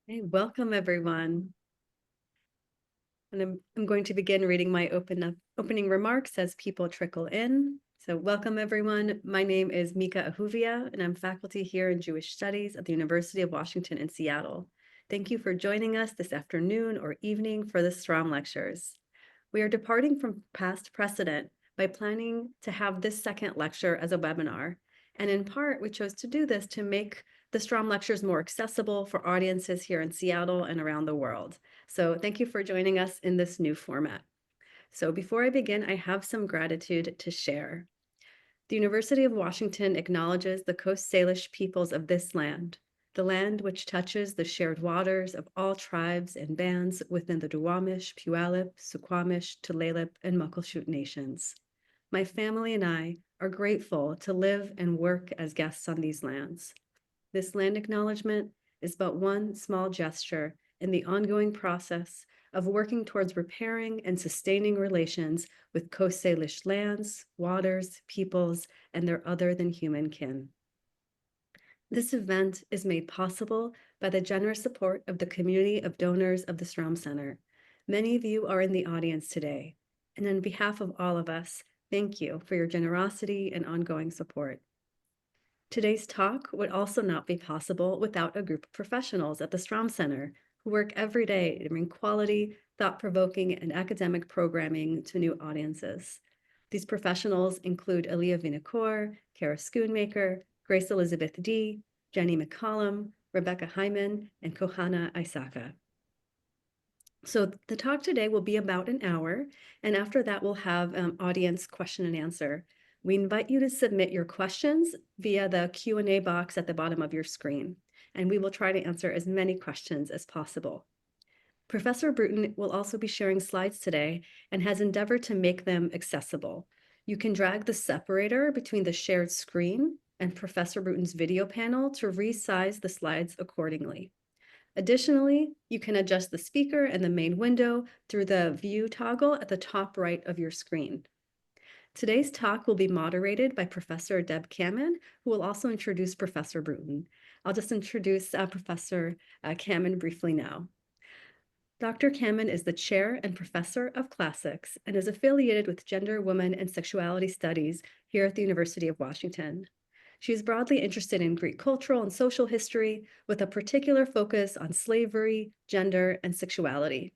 Hey, welcome everyone. And I'm going to begin reading my opening remarks as people trickle in. So welcome everyone. My name is Mika Ahuvia, and I'm faculty here in Jewish Studies at the University of Washington in Seattle. Thank you for joining us this afternoon or evening for the Strom Lectures. We are departing from past precedent by planning to have this second lecture as a webinar. And in part, we chose to do this to make the Strom Lectures more accessible for audiences here in Seattle and around the world. So thank you for joining us in this new format. So before I begin, I have some gratitude to share. The University of Washington acknowledges the Coast Salish peoples of this land, the land which touches the shared waters of all tribes and bands within the Duwamish, Puyallup, Suquamish, Tulalip, and Muckleshoot nations. My family and I are grateful to live and work as guests on these lands. This land acknowledgement is but one small gesture in the ongoing process of working towards repairing and sustaining relations with Coast Salish lands, waters, peoples, and their other than human kin. This event is made possible by the generous support of the community of donors of the Strom Center. Many of you are in the audience today, and on behalf of all of us, thank you for your generosity and ongoing support. Today's talk would also not be possible without a group of professionals at the Strom Center who work every day to bring quality, thought-provoking, and academic programming to new audiences. These professionals include Aaliyah Vinacour, Kara Schoonmaker, Grace Elizabeth D., Jenny McCollum, Rebecca Hyman, and Kohana Isaka. So the talk today will be about an hour, and after that we'll have audience question and answer. We invite you to submit your questions via the Q&A box at the bottom of your screen, and we will try to answer as many questions as possible. Professor Brooten will also be sharing slides today and has endeavored to make them accessible. You can drag the separator between the shared screen and Professor Brooten's video panel to resize the slides accordingly. Additionally, you can adjust the speaker and the main window through the view toggle at the top right of your screen. Today's talk will be moderated by Professor Deb Kamen, who will also introduce Professor Brooten. I'll just introduce Professor Kamen briefly now. Dr. Kamen is the chair and professor of classics and is affiliated with Gender, Women, and Sexuality Studies here at the University of Washington. She is broadly interested in Greek cultural and social history with a particular focus on slavery, gender, and sexuality.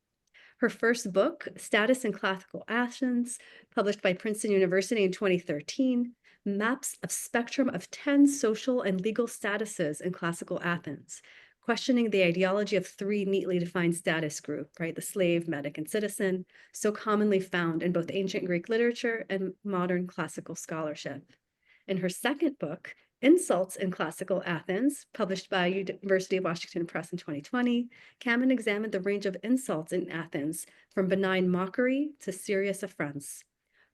Her first book, Status in Classical Athens, published by Princeton University in 2013, maps a spectrum of 10 social and legal statuses in classical Athens, questioning the ideology of three neatly defined status groups, right? The slave, metic, and citizen, so commonly found in both ancient Greek literature and modern classical scholarship. In her second book, Insults in Classical Athens, published by University of Washington Press in 2020, Kamen examined the range of insults in Athens, from benign mockery to serious affronts.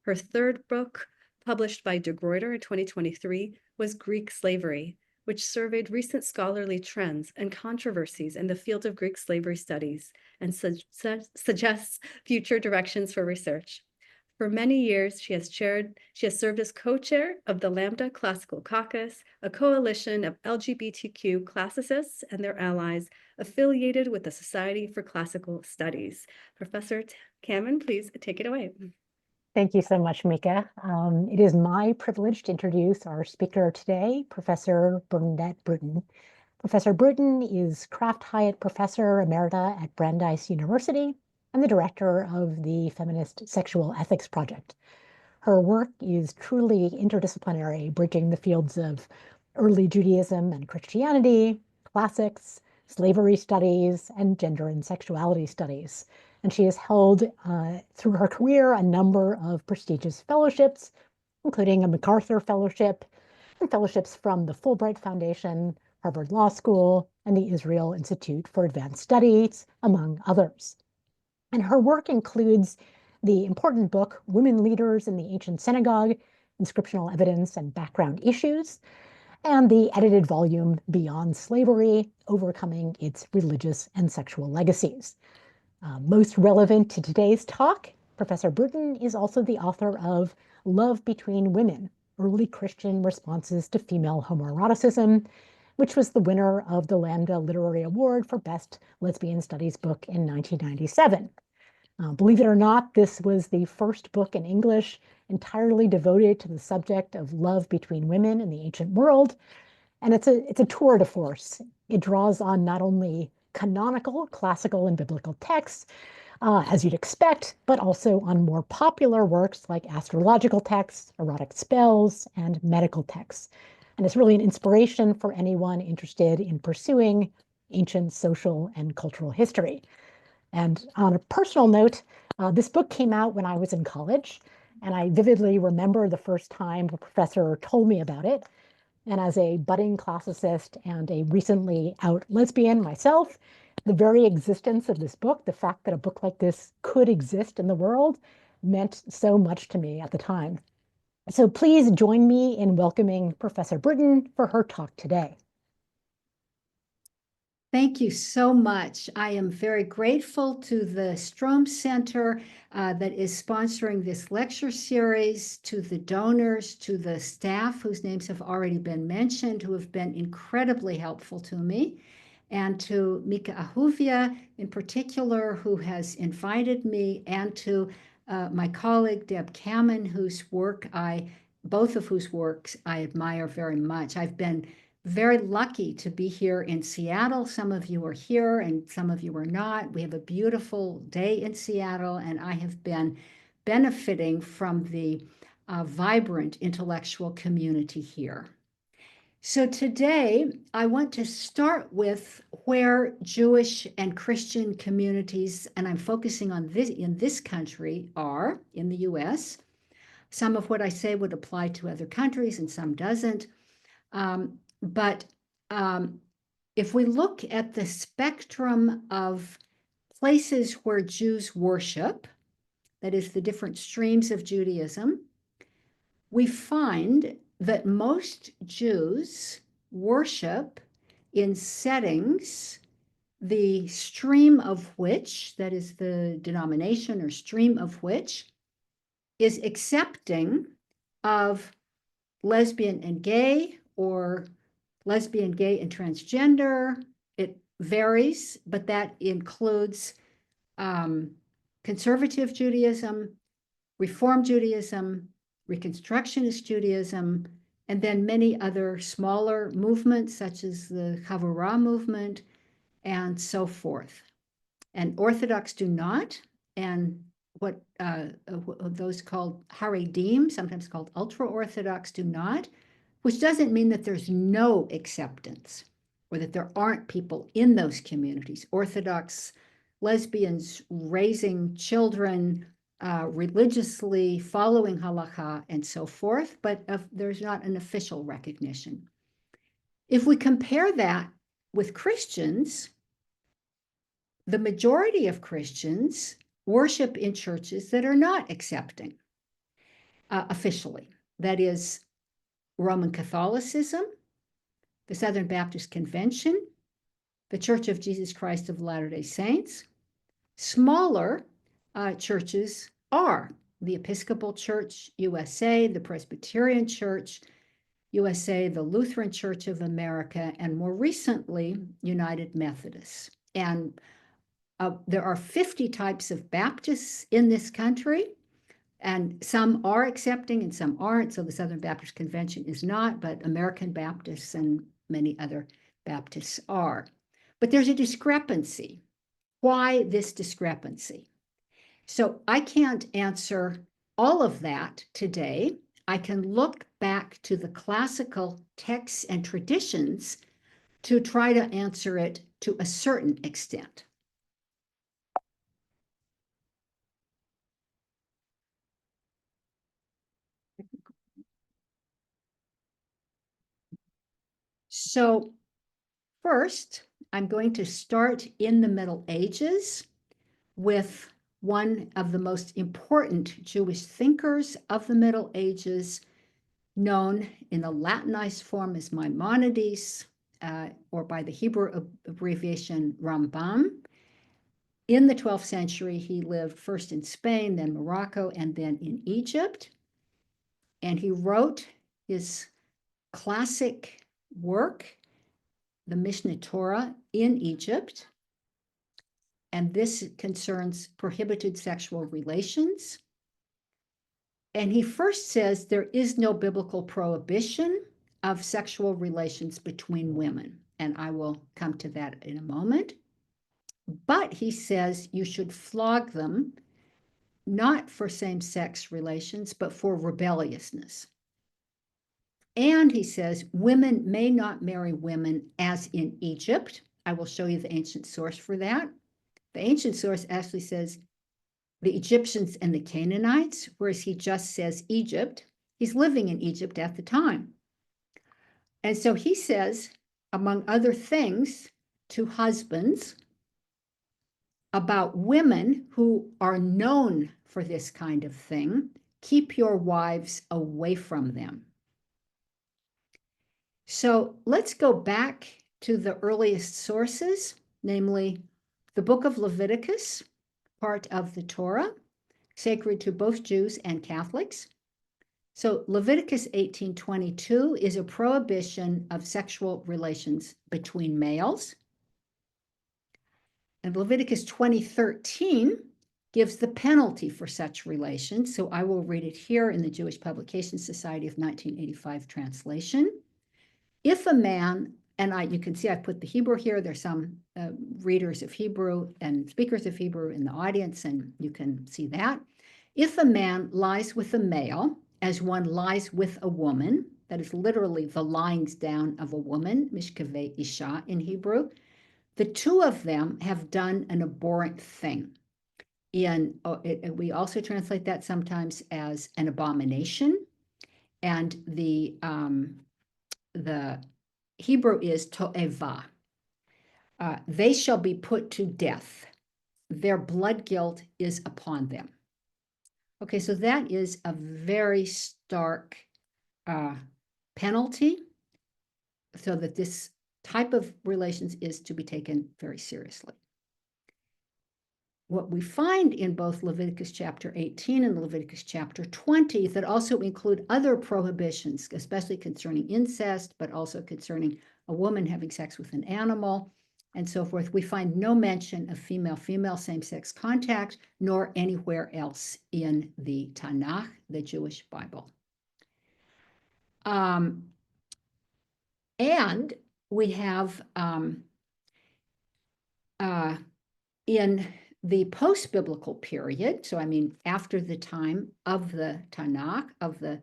Her third book, published by De Gruyter in 2023, was Greek Slavery, which surveyed recent scholarly trends and controversies in the field of Greek slavery studies and suggests future directions for research. For many years, she has served as co-chair of the Lambda Classical Caucus, a coalition of LGBTQ classicists and their allies affiliated with the Society for Classical Studies. Professor Kamen, please take it away. Thank you so much, Mika. It is my privilege to introduce our speaker today, Professor Bernadette Brooten. Professor Brooten is Kraft Hyatt Professor Emerita at Brandeis University and the director of the Feminist Sexual Ethics Project. Her work is truly interdisciplinary, bridging the fields of early Judaism and Christianity, classics, slavery studies, and gender and sexuality studies. And she has held, through her career, a number of prestigious fellowships, including a MacArthur Fellowship and fellowships from the Fulbright Foundation, Harvard Law School, and the Israel Institute for Advanced Studies, among others. And her work includes the important book, Women Leaders in the Ancient Synagogue, Inscriptional Evidence and Background Issues, and the edited volume, Beyond Slavery, Overcoming Its Religious and Sexual Legacies. Most relevant to today's talk, Professor Brooten is also the author of Love Between Women, Early Christian Responses to Female Homoeroticism, which was the winner of the Lambda Literary Award for Best Lesbian Studies Book in 1997. Believe it or not, this was the first book in English entirely devoted to the subject of love between women in the ancient world. And it's a tour de force. It draws on not only canonical, classical, and biblical texts, as you'd expect, but also on more popular works like astrological texts, erotic spells, and medical texts. And it's really an inspiration for anyone interested in pursuing ancient social and cultural history. And on a personal note, this book came out when I was in college, and I vividly remember the first time a professor told me about it. And as a budding classicist and a recently out lesbian myself, the very existence of this book, the fact that a book like this could exist in the world, meant so much to me at the time. So please join me in welcoming Professor Brooten for her talk today. Thank you so much. I am very grateful to the Strom Center that is sponsoring this lecture series, to the donors, to the staff whose names have already been mentioned, who have been incredibly helpful to me, and to Mika Ahuvia in particular, who has invited me, and to my colleague, Deb Kamen, both of whose works I admire very much. I've been very lucky to be here in Seattle. Some of you are here and some of you are not. We have a beautiful day in Seattle, and I have been benefiting from the vibrant intellectual community here. So today, I want to start with where Jewish and Christian communities, and I'm focusing on this in this country, are in the US. Some of what I say would apply to other countries and some doesn't. But if we look at the spectrum of places where Jews worship, that is the different streams of Judaism, we find that most Jews worship in settings, the stream of which, that is the denomination or stream of which, is accepting of lesbian and gay, or lesbian, gay, and transgender. It varies, but that includes conservative Judaism, Reform Judaism, Reconstructionist Judaism, and then many other smaller movements such as the Chavurah movement and so forth. And Orthodox do not, and what those called Haredim, sometimes called ultra-Orthodox, do not, which doesn't mean that there's no acceptance or that there aren't people in those communities, Orthodox lesbians raising children religiously, following halakha and so forth, but there's not an official recognition. If we compare that with Christians, the majority of Christians worship in churches that are not accepting officially. That is Roman Catholicism, the Southern Baptist Convention, the Church of Jesus Christ of Latter-day Saints. Smaller churches are the Episcopal Church USA, the Presbyterian Church USA, the Lutheran Church of America, and more recently, United Methodists. And there are 50 types of Baptists in this country, and some are accepting and some aren't. So the Southern Baptist Convention is not, but American Baptists and many other Baptists are. But there's a discrepancy. Why this discrepancy? So I can't answer all of that today. I can look back to the classical texts and traditions to try to answer it to a certain extent. So first, I'm going to start in the Middle Ages with one of the most important Jewish thinkers of the Middle Ages, known in the Latinized form as Maimonides, or by the Hebrew abbreviation Rambam. In the 12th century, he lived first in Spain, then Morocco, and then in Egypt. And he wrote his classic work the Mishneh Torah in Egypt. And this concerns prohibited sexual relations. And he first says there is no biblical prohibition of sexual relations between women. And I will come to that in a moment. But he says you should flog them, not for same-sex relations, but for rebelliousness. And he says women may not marry women as in Egypt. I will show you the ancient source for that. The ancient source actually says the Egyptians and the Canaanites, whereas he just says Egypt. He's living in Egypt at the time. And so he says, among other things, to husbands about women who are known for this kind of thing, keep your wives away from them. So let's go back to the earliest sources, namely the book of Leviticus, part of the Torah, sacred to both Jews and Catholics. So Leviticus 18:22 is a prohibition of sexual relations between males. And Leviticus 20:13 gives the penalty for such relations. So I will read it here in the Jewish Publication Society of 1985 translation. If a man, and you can see I've put the Hebrew here, there's some readers of Hebrew and speakers of Hebrew in the audience, and you can see that. If a man lies with a male, as one lies with a woman, that is literally the lyings down of a woman, mishkaveh isha in Hebrew, the two of them have done an abhorrent thing. We also translate that sometimes as an abomination, and the Hebrew is to'eva. They shall be put to death. Their blood guilt is upon them. Okay, so that is a very stark penalty, so that this type of relations is to be taken very seriously. What we find in both Leviticus chapter 18 and Leviticus chapter 20 that also include other prohibitions, especially concerning incest, but also concerning a woman having sex with an animal and so forth. We find no mention of female-female same-sex contact, nor anywhere else in the Tanakh, the Jewish Bible. And we have in the post-biblical period, so I mean after the time of the Tanakh, of the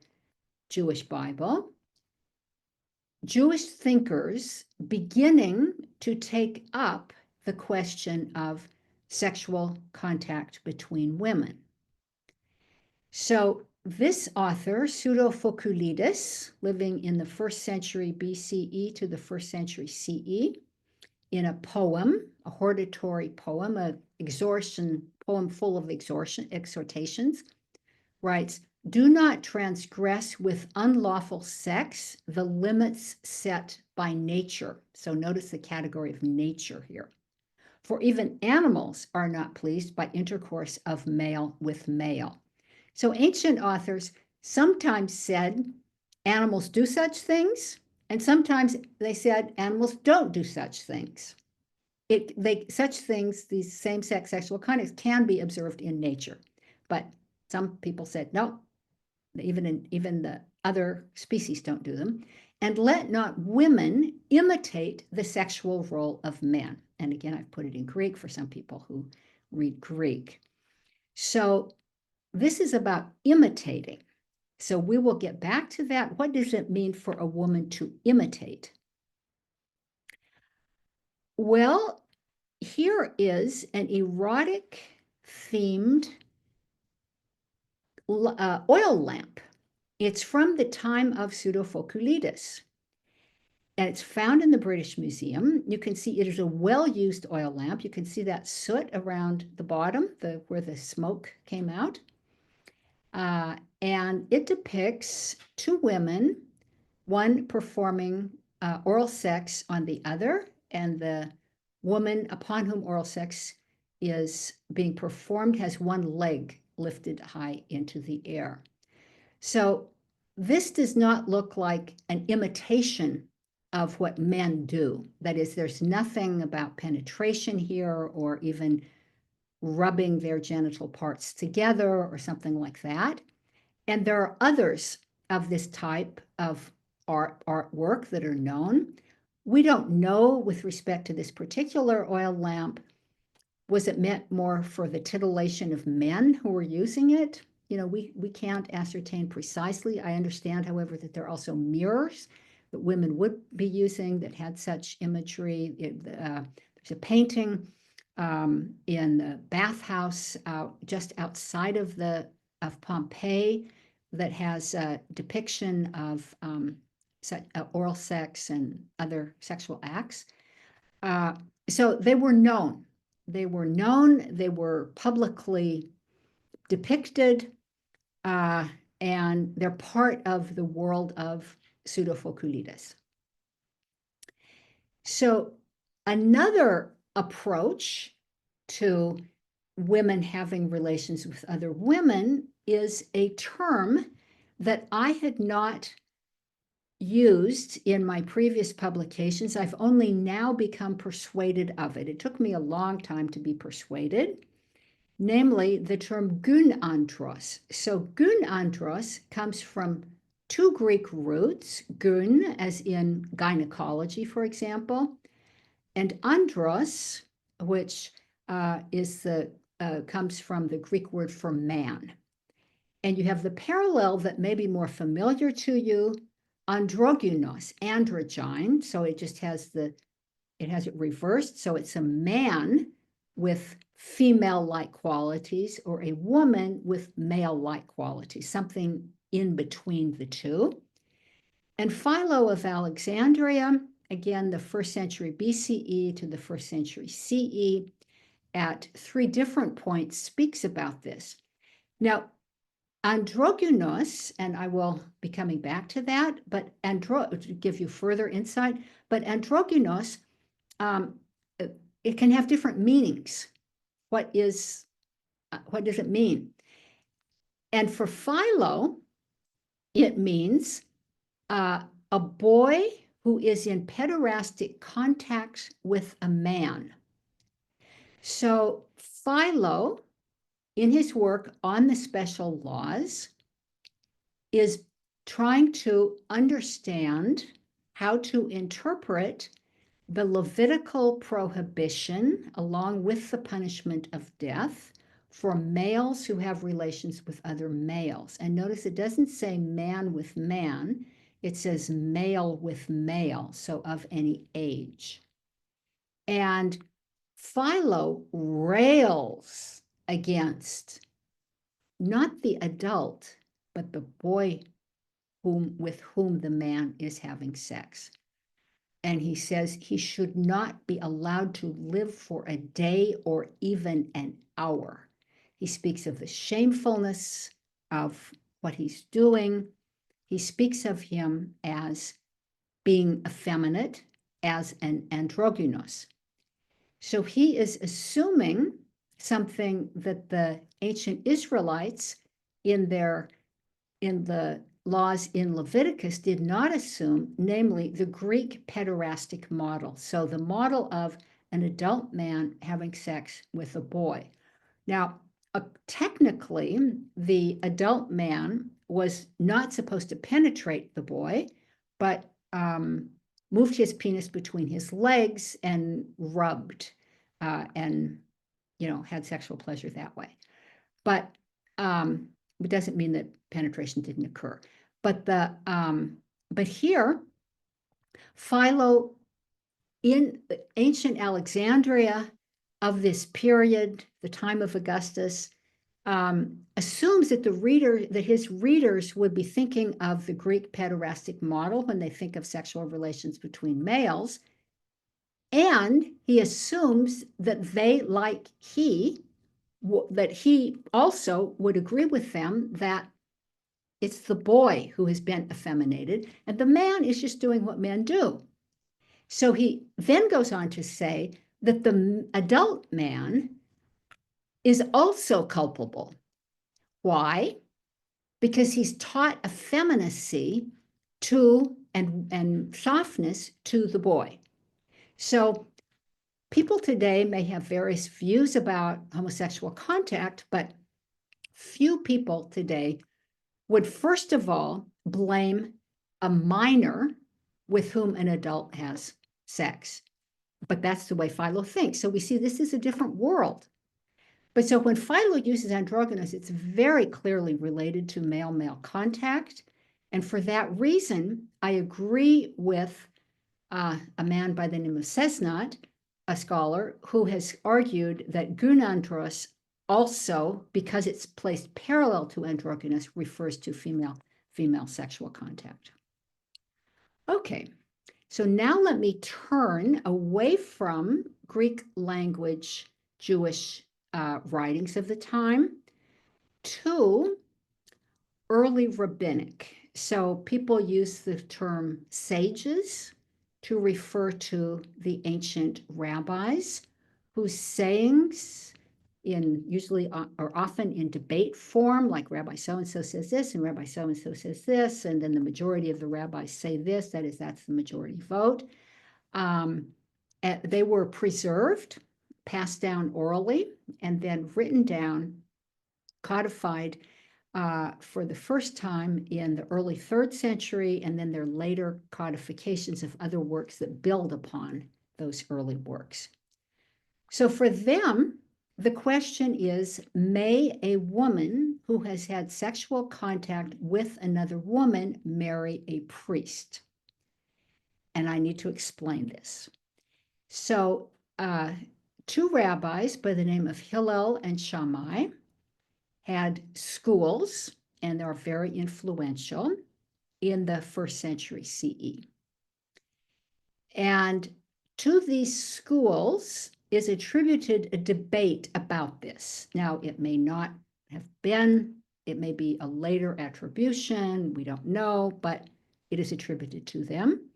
Jewish Bible, Jewish thinkers beginning to take up the question of sexual contact between women. So this author, Pseudo-Phokylides, living in the 1st century BCE to the 1st century CE, in a poem, a hortatory poem, an exhortation poem full of exhortations, writes, "Do not transgress with unlawful sex the limits set by nature." So notice the category of nature here. "For even animals are not pleased by intercourse of male with male." So ancient authors sometimes said animals do such things, and sometimes they said animals don't do such things. Such things, these same-sex sexual contacts, can be observed in nature. But some people said, no, even the other species don't do them. "And let not women imitate the sexual role of men." And again, I've put it in Greek for some people who read Greek. So this is about imitating. So we will get back to that. What does it mean for a woman to imitate? Well, here is an erotic-themed oil lamp. It's from the time of Pseudo-Phokylides, and it's found in the British Museum. You can see it is a well-used oil lamp. You can see that soot around the bottom, where the smoke came out. And it depicts two women, one performing oral sex on the other, and the woman upon whom oral sex is being performed has one leg lifted high into the air. So this does not look like an imitation of what men do. That is, there's nothing about penetration here or even rubbing their genital parts together or something like that. And there are others of this type of artwork that are known. We don't know with respect to this particular oil lamp, was it meant more for the titillation of men who were using it? You know, we can't ascertain precisely. I understand, however, that there are also mirrors that women would be using that had such imagery. There's a painting in the bathhouse just outside of Pompeii that has a depiction of oral sex and other sexual acts. So they were known. They were publicly depicted, and they're part of the world of pseudofoculides. So another approach to women having relations with other women is a term that I had not used in my previous publications. I've only now become persuaded of it. It took me a long time to be persuaded, namely the term gynandros. So gynandros comes from two Greek roots, gyn as in gynecology, for example, and andros, which comes from the Greek word for man. And you have the parallel that may be more familiar to you, androgynos, androgyne. So it just has it reversed. So it's a man with female-like qualities or a woman with male-like qualities, something in between the two. And Philo of Alexandria, again, the 1st century BCE to the 1st century CE, at 3 different points speaks about this. Now, androgynos, and I will be coming back to that, but to give you further insight, but androgynos, it can have different meanings. What does it mean? And for Philo, it means a boy who is in pederastic contact with a man. So Philo, in his work on the special laws, is trying to understand how to interpret the Levitical prohibition along with the punishment of death for males who have relations with other males. And notice it doesn't say man with man, it says male with male, so of any age. And Philo rails against not the adult, but the boy with whom the man is having sex. And he says he should not be allowed to live for a day or even an hour. He speaks of the shamefulness of what he's doing. He speaks of him as being effeminate, as an androgynos. So he is assuming something that the ancient Israelites in the laws in Leviticus did not assume, namely the Greek pederastic model. So the model of an adult man having sex with a boy. Now, technically, the adult man was not supposed to penetrate the boy, but moved his penis between his legs and rubbed and, had sexual pleasure that way. But it doesn't mean that penetration didn't occur. But here, Philo in ancient Alexandria of this period, the time of Augustus, assumes that his readers would be thinking of the Greek pederastic model when they think of sexual relations between males. And he assumes that that he also would agree with them that it's the boy who has been effeminated, and the man is just doing what men do. So he then goes on to say that the adult man is also culpable. Why? Because he's taught effeminacy to and softness to the boy. So people today may have various views about homosexual contact, but few people today would first of all blame a minor with whom an adult has sex. But that's the way Philo thinks. So we see this is a different world. But so when Philo uses androgynous, it's very clearly related to male-male contact. And for that reason, I agree with a man by the name of Cesnat, a scholar, who has argued that gynandros also, because it's placed parallel to androgynous, refers to female sexual contact. Okay, so now let me turn away from Greek language Jewish writings of the time to early rabbinic. So people use the term sages to refer to the ancient rabbis whose sayings usually or often in debate form, like Rabbi so-and-so says this and Rabbi so-and-so says this, and then the majority of the rabbis say this, that's the majority vote. They were preserved, passed down orally, and then written down, codified for the first time in the early 3rd century, and then their later codifications of other works that build upon those early works. So for them, the question is, may a woman who has had sexual contact with another woman marry a priest? And I need to explain this. So 2 rabbis by the name of Hillel and Shammai had schools, and they're very influential in the 1st century CE. And to these schools is attributed a debate about this. Now, it may not have been, it may be a later attribution, we don't know, but it is attributed to them.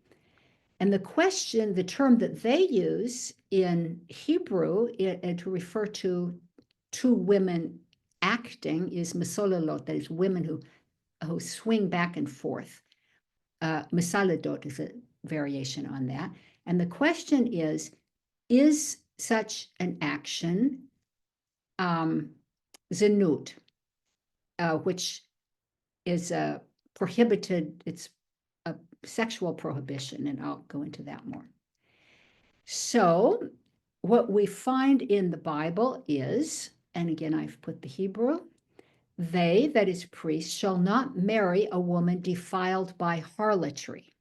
And the term that they use in Hebrew to refer to 2 women acting is mesololot, that is women who swing back and forth. Mesaladot is a variation on that. And the question is such an action zenut, which is prohibited, it's a sexual prohibition, and I'll go into that more. So what we find in the Bible is, and again, I've put the Hebrew, they, that is priests, shall not marry a woman defiled by harlotry.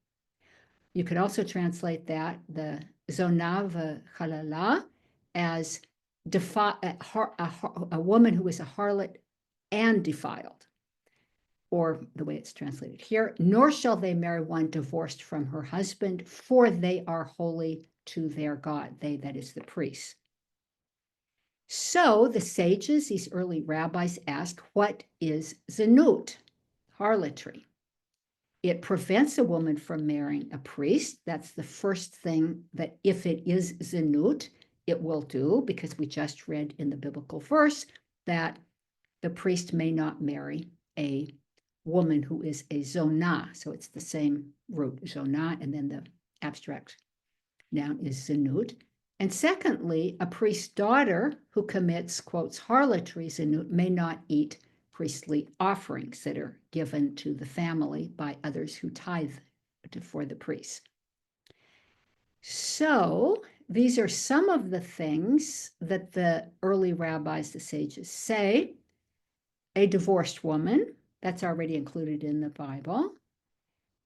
You could also translate that, the zonah v'chalala, as a woman who is a harlot and defiled, or the way it's translated here, nor shall they marry one divorced from her husband, for they are holy to their God, they, that is the priests. So the sages, these early rabbis, asked, what is zenut, harlotry? It prevents a woman from marrying a priest. That's the first thing that if it is zenut, it will do, because we just read in the biblical verse that the priest may not marry a woman who is a zonah. So it's the same root, zonah, and then the abstract noun is zenut. And secondly, a priest's daughter who commits, quotes, harlotry, zenut, may not eat priestly offerings that are given to the family by others who tithe for the priests. So these are some of the things that the early rabbis, the sages, say. A divorced woman, that's already included in the Bible.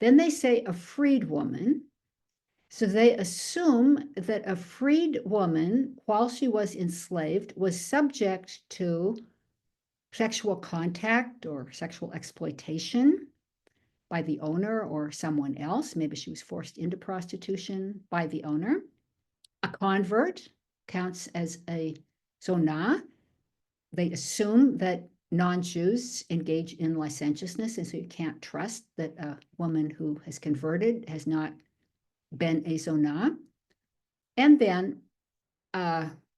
Then they say a freed woman. So they assume that a freed woman, while she was enslaved, was subject to sexual contact or sexual exploitation by the owner or someone else. Maybe she was forced into prostitution by the owner. A convert counts as a zonah. They assume that non-Jews engage in licentiousness, and so you can't trust that a woman who has converted has not been a zonah. And then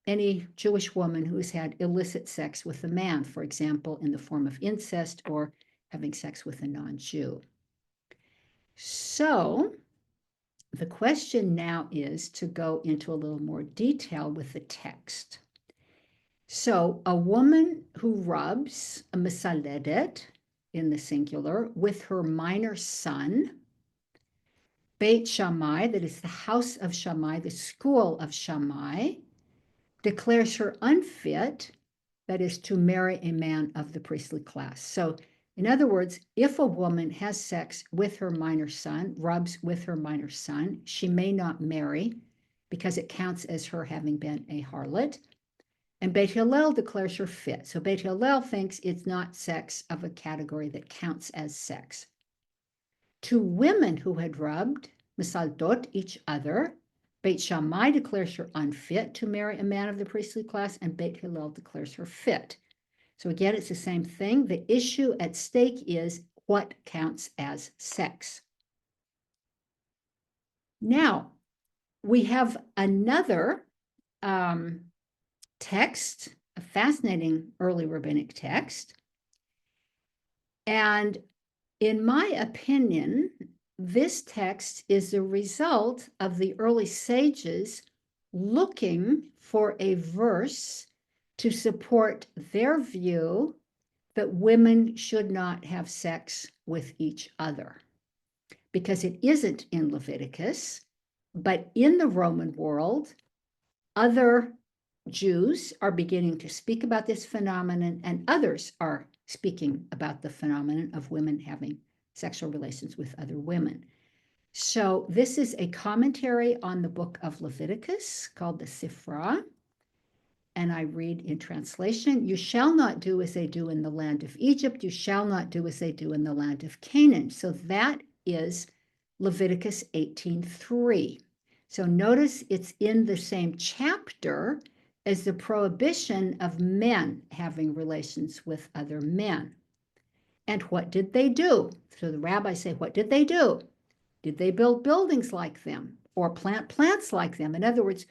any Jewish woman who has had illicit sex with a man, for example, in the form of incest or having sex with a non-Jew. So the question now is to go into a little more detail with the text. So a woman who rubs a misaledet in the singular with her minor son, Beit Shammai, that is the house of Shammai, the school of Shammai, declares her unfit, that is to marry a man of the priestly class. So in other words, if a woman has sex with her minor son, rubs with her minor son, she may not marry because it counts as her having been a harlot. And Beit Hillel declares her fit. So Beit Hillel thinks it's not sex of a category that counts as sex. Two women who had rubbed, misaldot, each other, Beit Shammai declares her unfit to marry a man of the priestly class, and Beit Hillel declares her fit. So again, it's the same thing. The issue at stake is what counts as sex. Now, we have another text, a fascinating early rabbinic text. And in my opinion, this text is the result of the early sages looking for a verse to support their view that women should not have sex with each other, because it isn't in Leviticus, but in the Roman world, other Jews are beginning to speak about this phenomenon, and others are speaking about the phenomenon of women having sexual relations with other women. So this is a commentary on the book of Leviticus called the Sifra. And I read in translation, "You shall not do as they do in the land of Egypt. You shall not do as they do in the land of Canaan." So that is Leviticus 18:3. So notice it's in the same chapter as the prohibition of men having relations with other men. And what did they do? So the rabbis say, what did they do? Did they build buildings like them or plant plants like them? In other words,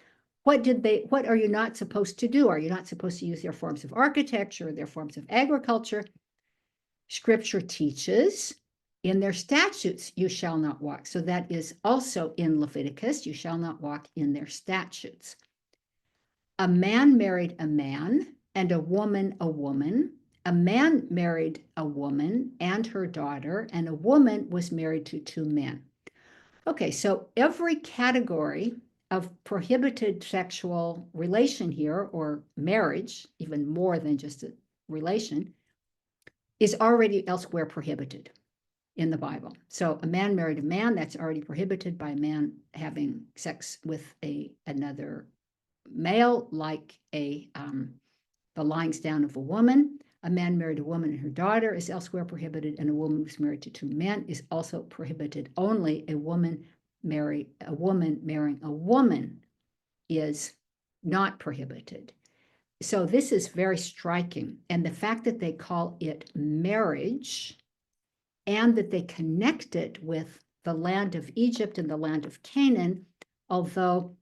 what are you not supposed to do? Are you not supposed to use their forms of architecture, their forms of agriculture? Scripture teaches in their statutes, you shall not walk. So that is also in Leviticus, you shall not walk in their statutes. A man married a man and a woman a woman. A man married a woman and her daughter, and a woman was married to two men. Okay, so every category of prohibited sexual relation here, or marriage, even more than just a relation, is already elsewhere prohibited in the Bible. So a man married a man, that's already prohibited by a man having sex with another male, like the lying down of a woman. A man married a woman and her daughter is elsewhere prohibited, and a woman who's married to two men is also prohibited. Only a woman marrying a woman is not prohibited. So this is very striking. And the fact that they call it marriage and that they connect it with the land of Egypt and the land of Canaan, although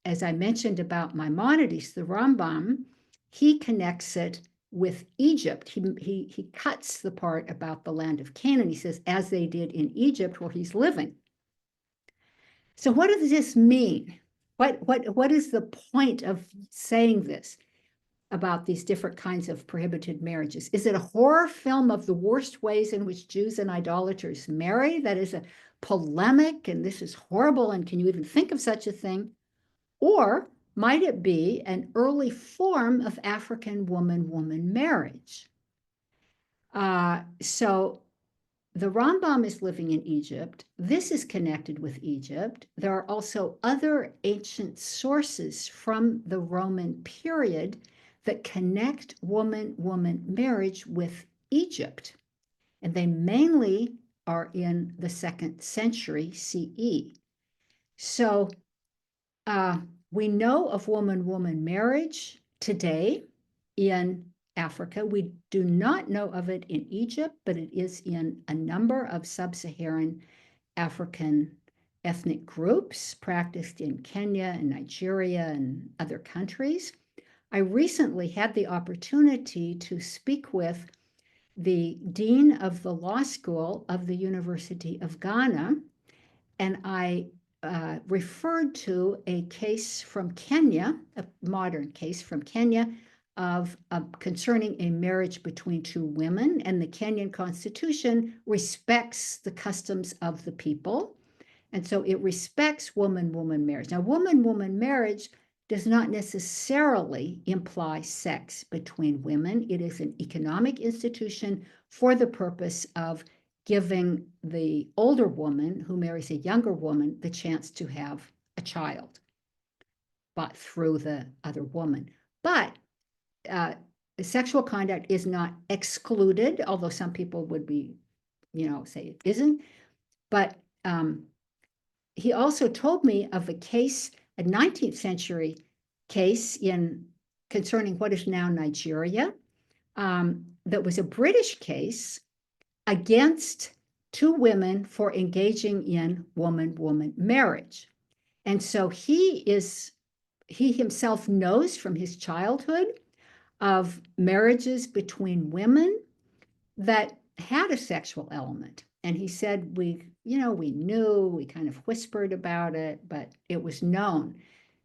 as I mentioned about Maimonides, the Rambam, he connects it with Egypt. He cuts the part about the land of Canaan. He says, as they did in Egypt where he's living. So what does this mean? What is the point of saying this about these different kinds of prohibited marriages? Is it a horror film of the worst ways in which Jews and idolaters marry? That is a polemic, and this is horrible, and can you even think of such a thing? Or might it be an early form of African woman-woman marriage? So the Rambam is living in Egypt. This is connected with Egypt. There are also other ancient sources from the Roman period that connect woman-woman marriage with Egypt. And they mainly are in the 2nd century CE. So we know of woman-woman marriage today in Africa. We do not know of it in Egypt, but it is in a number of sub-Saharan African ethnic groups practiced in Kenya and Nigeria and other countries. I recently had the opportunity to speak with the dean of the law school of the University of Ghana, and I referred to a case from Kenya, a modern case from Kenya, of concerning a marriage between two women, and the Kenyan constitution respects the customs of the people. And so it respects woman-woman marriage. Now, woman-woman marriage does not necessarily imply sex between women. It is an economic institution for the purpose of giving the older woman who marries a younger woman the chance to have a child, but through the other woman. But sexual conduct is not excluded, although some people would be, say it isn't. But he also told me of a case, a 19th century case concerning what is now Nigeria, that was a British case against two women for engaging in woman-woman marriage. And so he himself knows from his childhood of marriages between women that had a sexual element. And he said, we knew, we kind of whispered about it, but it was known.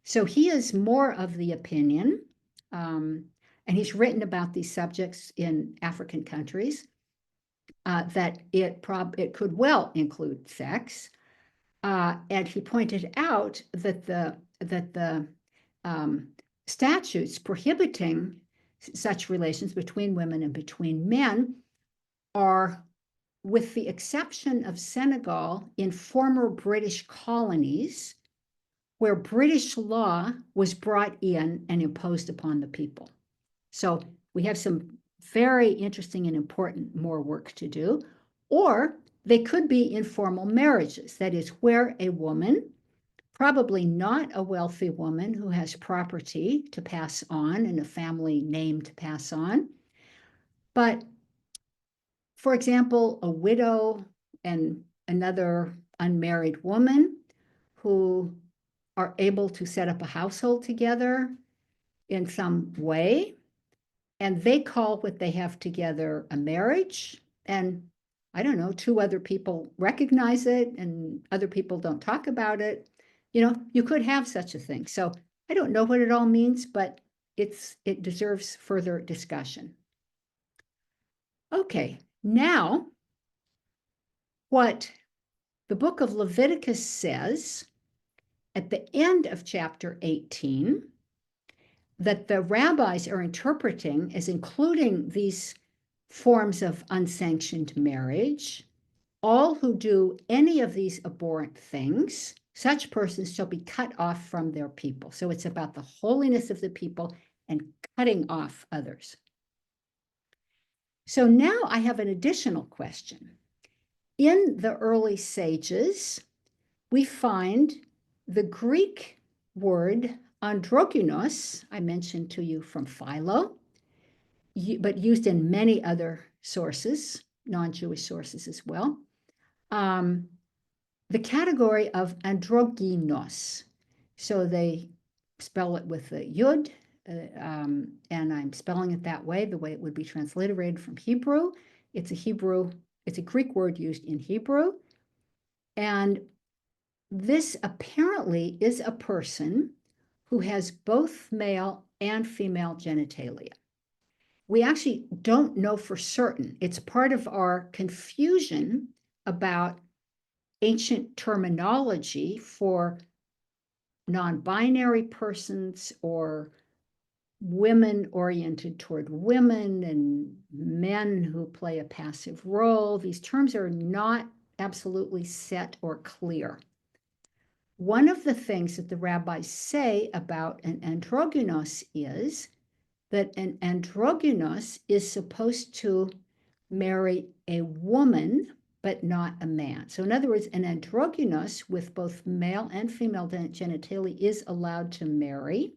So he is more of the opinion, and he's written about these subjects in African countries, that it could well include sex. And he pointed out that the statutes prohibiting such relations between women and between men are, with the exception of Senegal, in former British colonies, where British law was brought in and imposed upon the people. So we have some very interesting and important more work to do. Or they could be informal marriages, that is, where a woman, probably not a wealthy woman who has property to pass on and a family name to pass on, but for example, a widow and another unmarried woman who are able to set up a household together in some way, and they call what they have together a marriage, and I don't know, two other people recognize it and other people don't talk about it. You could have such a thing. So I don't know what it all means, but it deserves further discussion. Okay, now what the book of Leviticus says at the end of chapter 18, that the rabbis are interpreting as including these forms of unsanctioned marriage. All who do any of these abhorrent things, such persons shall be cut off from their people. So it's about the holiness of the people and cutting off others. So now I have an additional question. In the early sages, we find the Greek word androgynos, I mentioned to you from Philo, but used in many other sources, non-Jewish sources as well. The category of androgynos. So they spell it with a yud, and I'm spelling it that way, the way it would be transliterated from Hebrew. It's a Greek word used in Hebrew. And this apparently is a person who has both male and female genitalia. We actually don't know for certain. It's part of our confusion about ancient terminology for non-binary persons or women oriented toward women and men who play a passive role. These terms are not absolutely set or clear. One of the things that the rabbis say about an androgynos is that an androgynos is supposed to marry a woman, but not a man. So in other words, an androgynos with both male and female genitalia is allowed to marry,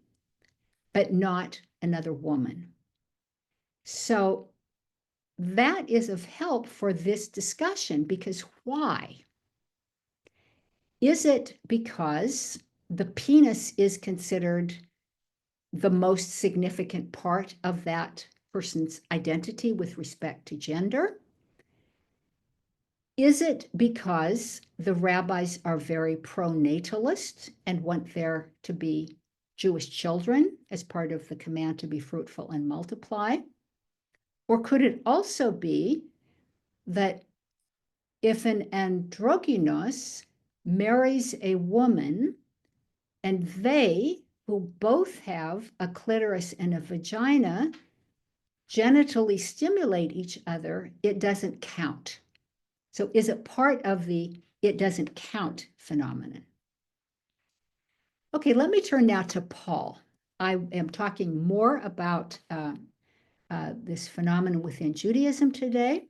but not another woman. So that is of help for this discussion, because why? Is it because the penis is considered the most significant part of that person's identity with respect to gender? Is it because the rabbis are very pro-natalist and want there to be Jewish children as part of the command to be fruitful and multiply? Or could it also be that if an androgynous marries a woman and they, who both have a clitoris and a vagina, genitally stimulate each other, it doesn't count? So is it part of the it doesn't count phenomenon? Okay, let me turn now to Paul. I am talking more about this phenomenon within Judaism today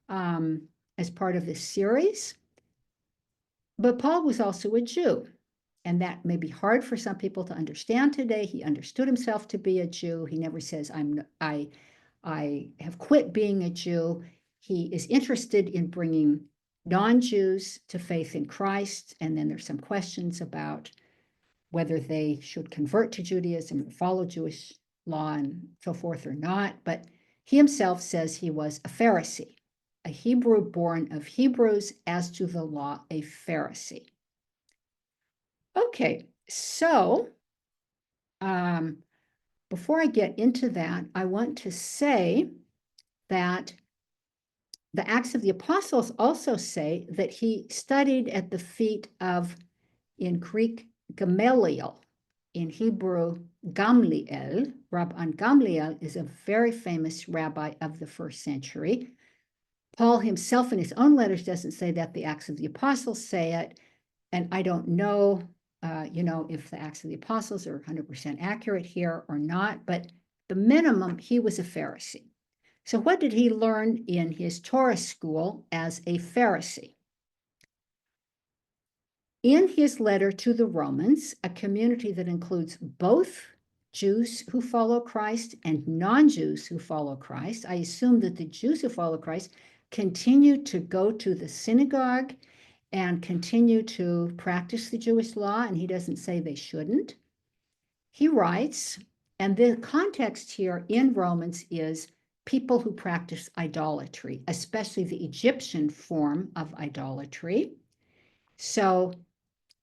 as part of this series. But Paul was also a Jew, and that may be hard for some people to understand today. He understood himself to be a Jew. He never says, I have quit being a Jew. He is interested in bringing non-Jews to faith in Christ. And then there's some questions about whether they should convert to Judaism and follow Jewish law and so forth or not. But he himself says he was a Pharisee, a Hebrew born of Hebrews, as to the law, a Pharisee. Okay, so before I get into that, I want to say that the Acts of the Apostles also say that he studied at the feet of, in Greek, Gamaliel, in Hebrew, Gamliel. Rabban Gamliel is a very famous rabbi of the first century. Paul himself in his own letters doesn't say that. The Acts of the Apostles say it. And I don't know, if the Acts of the Apostles are 100% accurate here or not, but the minimum, he was a Pharisee. So what did he learn in his Torah school as a Pharisee? In his letter to the Romans, a community that includes both Jews who follow Christ and non-Jews who follow Christ, I assume that the Jews who follow Christ continue to go to the synagogue and continue to practice the Jewish law, and he doesn't say they shouldn't. He writes, and the context here in Romans is people who practice idolatry, especially the Egyptian form of idolatry. So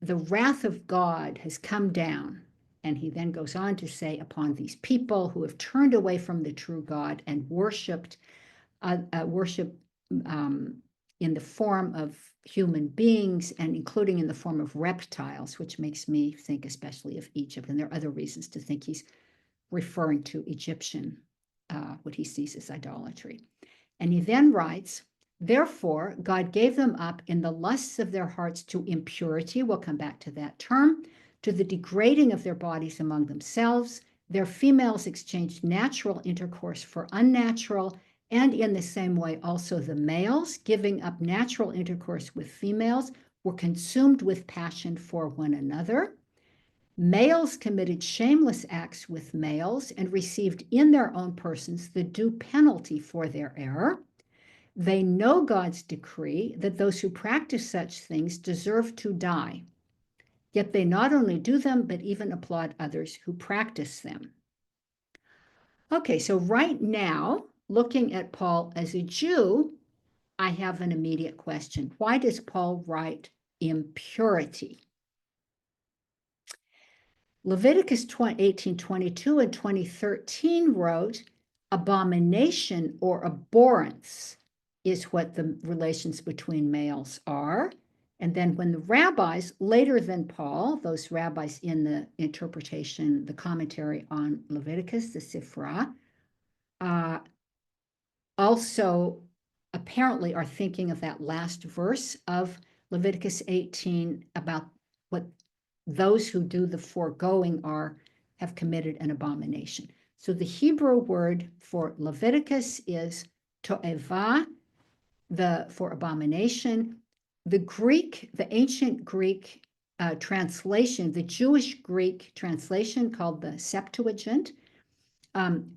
the wrath of God has come down, and he then goes on to say, upon these people who have turned away from the true God and worshipped in the form of human beings, and including in the form of reptiles, which makes me think especially of Egypt. And there are other reasons to think he's referring to Egyptian, what he sees as idolatry. And he then writes, therefore, God gave them up in the lusts of their hearts to impurity. We'll come back to that term, to the degrading of their bodies among themselves. Their females exchanged natural intercourse for unnatural, and in the same way, also the males, giving up natural intercourse with females, were consumed with passion for one another. Males committed shameless acts with males and received in their own persons the due penalty for their error. They know God's decree that those who practice such things deserve to die. Yet they not only do them, but even applaud others who practice them. Okay, so right now, looking at Paul as a Jew, I have an immediate question. Why does Paul write impurity? Leviticus 18:22 and 20:13 wrote, abomination or abhorrence is what the relations between males are. And then when the rabbis, later than Paul, those rabbis in the interpretation, the commentary on Leviticus, the Sifra, also apparently are thinking of that last verse of Leviticus 18 about what those who do the foregoing have committed an abomination. So the Hebrew word for Leviticus is to'eva, for abomination. The Greek, the ancient Greek translation, the Jewish Greek translation called the Septuagint,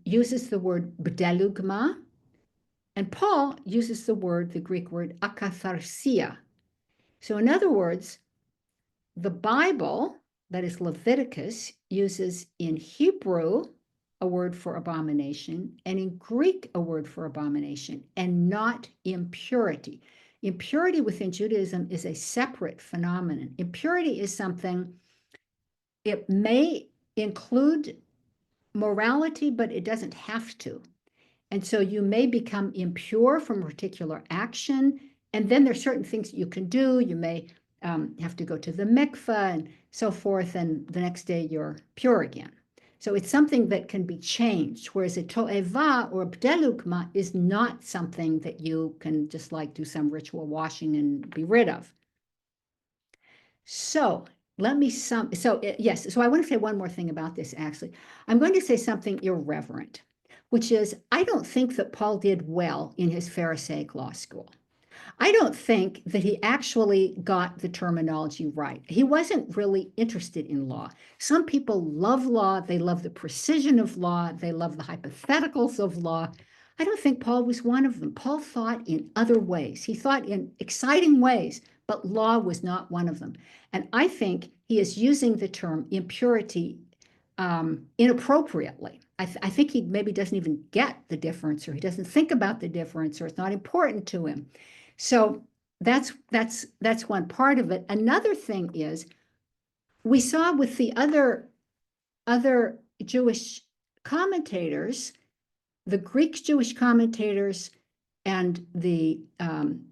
uses the word bdelugma, and Paul uses the Greek word akatharsia. So in other words, the Bible, that is Leviticus, uses in Hebrew a word for abomination, and in Greek, a word for abomination, and not impurity. Impurity within Judaism is a separate phenomenon. Impurity is something, it may include morality, but it doesn't have to. And so you may become impure from a particular action. And then there's certain things that you can do. You may have to go to the mikveh and so forth. And the next day you're pure again. So it's something that can be changed. Whereas a to'eva or bdelukma is not something that you can just like do some ritual washing and be rid of. So yes, so I want to say one more thing about this, actually. I'm going to say something irreverent, which is I don't think that Paul did well in his Pharisaic law school. I don't think that he actually got the terminology right. He wasn't really interested in law. Some people love law. They love the precision of law. They love the hypotheticals of law. I don't think Paul was one of them. Paul thought in other ways. He thought in exciting ways, but law was not one of them. And I think he is using the term impurity inappropriately. I think he maybe doesn't even get the difference, or he doesn't think about the difference, or it's not important to him. So that's one part of it. Another thing is we saw with the other Jewish commentators, the Greek Jewish commentators and the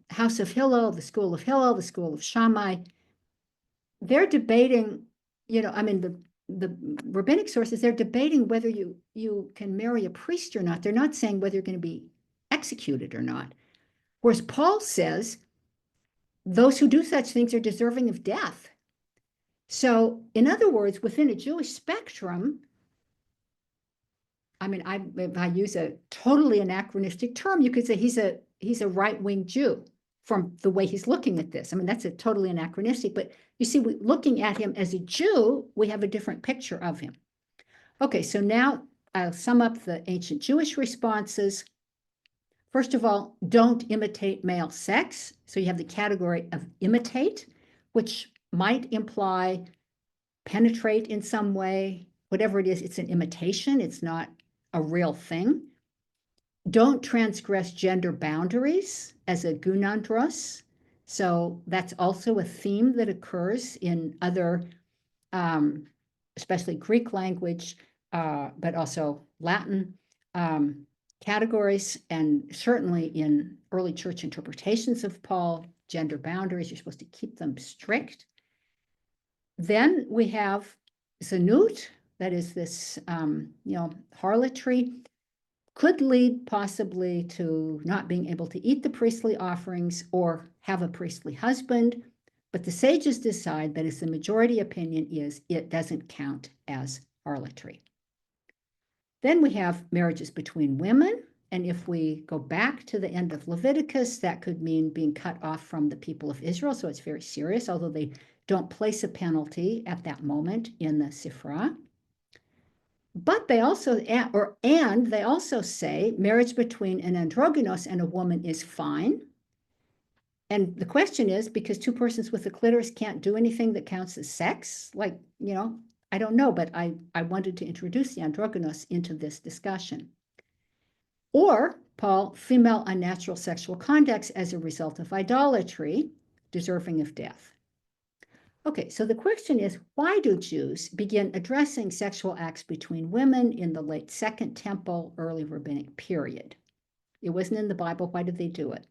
House of Hillel, the School of Hillel, the School of Shammai, they're debating, the rabbinic sources, they're debating whether you can marry a priest or not. They're not saying whether you're going to be executed or not. Whereas Paul says those who do such things are deserving of death. So, in other words, within a Jewish spectrum, if I use a totally anachronistic term, you could say he's a right-wing Jew from the way he's looking at this. That's a totally anachronistic, but you see, looking at him as a Jew, we have a different picture of him. Okay, so now I'll sum up the ancient Jewish responses. First of all, don't imitate male sex. So you have the category of imitate, which might imply penetrate in some way. Whatever it is, it's an imitation. It's not a real thing. Don't transgress gender boundaries as a gunandros. So that's also a theme that occurs in other, especially Greek language, but also Latin categories, and certainly in early church interpretations of Paul, gender boundaries, you're supposed to keep them strict. Then we have zanut, that is this, harlotry, could lead possibly to not being able to eat the priestly offerings or have a priestly husband. But the sages decide that, as the majority opinion is, it doesn't count as harlotry. Then we have marriages between women. And if we go back to the end of Leviticus, that could mean being cut off from the people of Israel. So it's very serious, although they don't place a penalty at that moment in the Sifra. But they also, they also say marriage between an androgynous and a woman is fine. And the question is, because two persons with a clitoris can't do anything that counts as sex, I don't know, but I wanted to introduce the androgynous into this discussion. Or, Paul, female unnatural sexual conducts as a result of idolatry, deserving of death. Okay, so the question is, why do Jews begin addressing sexual acts between women in the late Second Temple, early Rabbinic period? It wasn't in the Bible. Why did they do it?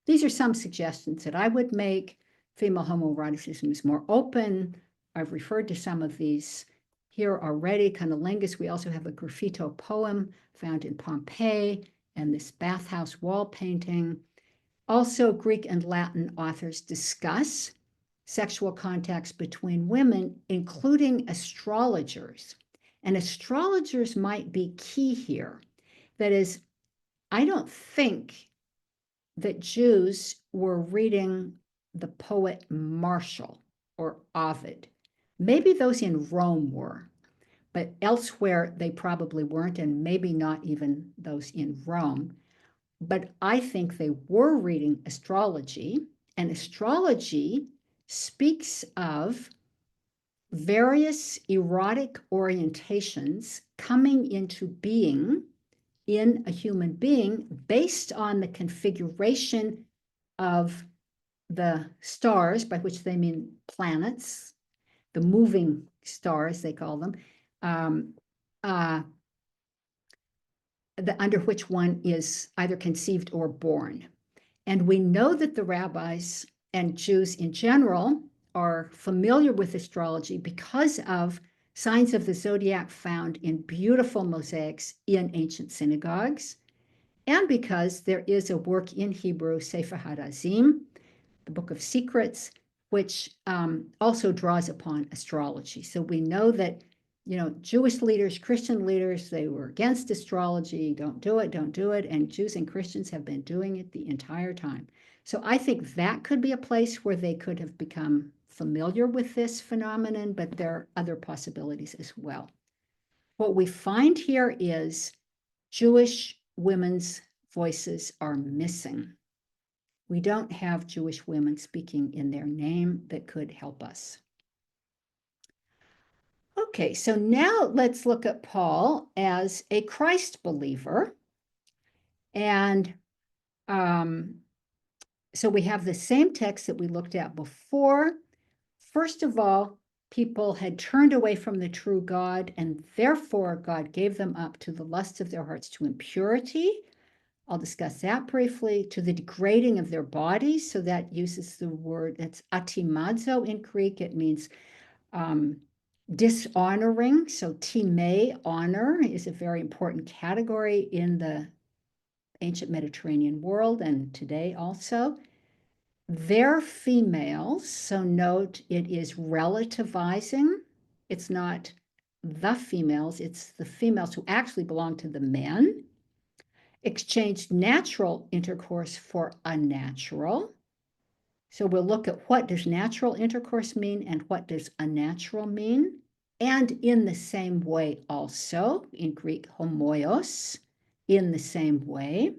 These are some suggestions that I would make. Female homoeroticism is more open. I've referred to some of these here already. Cunnilingus, we also have a graffito poem found in Pompeii and this bathhouse wall painting. Also, Greek and Latin authors discuss sexual contacts between women, including astrologers. And astrologers might be key here. That is, I don't think that Jews were reading the poet Martial or Ovid. Maybe those in Rome were, but elsewhere they probably weren't, and maybe not even those in Rome. But I think they were reading astrology, and astrology speaks of various erotic orientations coming into being in a human being based on the configuration of the stars, by which they mean planets, the moving stars, they call them, under which one is either conceived or born. And we know that the rabbis and Jews in general are familiar with astrology because of signs of the zodiac found in beautiful mosaics in ancient synagogues, and because there is a work in Hebrew, Sefer HaRazim, the Book of Secrets, which also draws upon astrology. So we know that, Jewish leaders, Christian leaders, they were against astrology. Don't do it, don't do it. And Jews and Christians have been doing it the entire time. So I think that could be a place where they could have become familiar with this phenomenon, but there are other possibilities as well. What we find here is Jewish women's voices are missing. We don't have Jewish women speaking in their name that could help us. Okay, so now let's look at Paul as a Christ believer. And so we have the same text that we looked at before. First of all, people had turned away from the true God, and therefore God gave them up to the lusts of their hearts, to impurity. I'll discuss that briefly, to the degrading of their bodies. So that uses the word, that's atimazo in Greek. It means dishonoring. So time, honor, is a very important category in the ancient Mediterranean world and today also. Their females, so note it is relativizing. It's not the females, it's the females who actually belong to the men. Exchanged natural intercourse for unnatural. So we'll look at what does natural intercourse mean and what does unnatural mean. And in the same way also, in Greek, homoios, in the same way,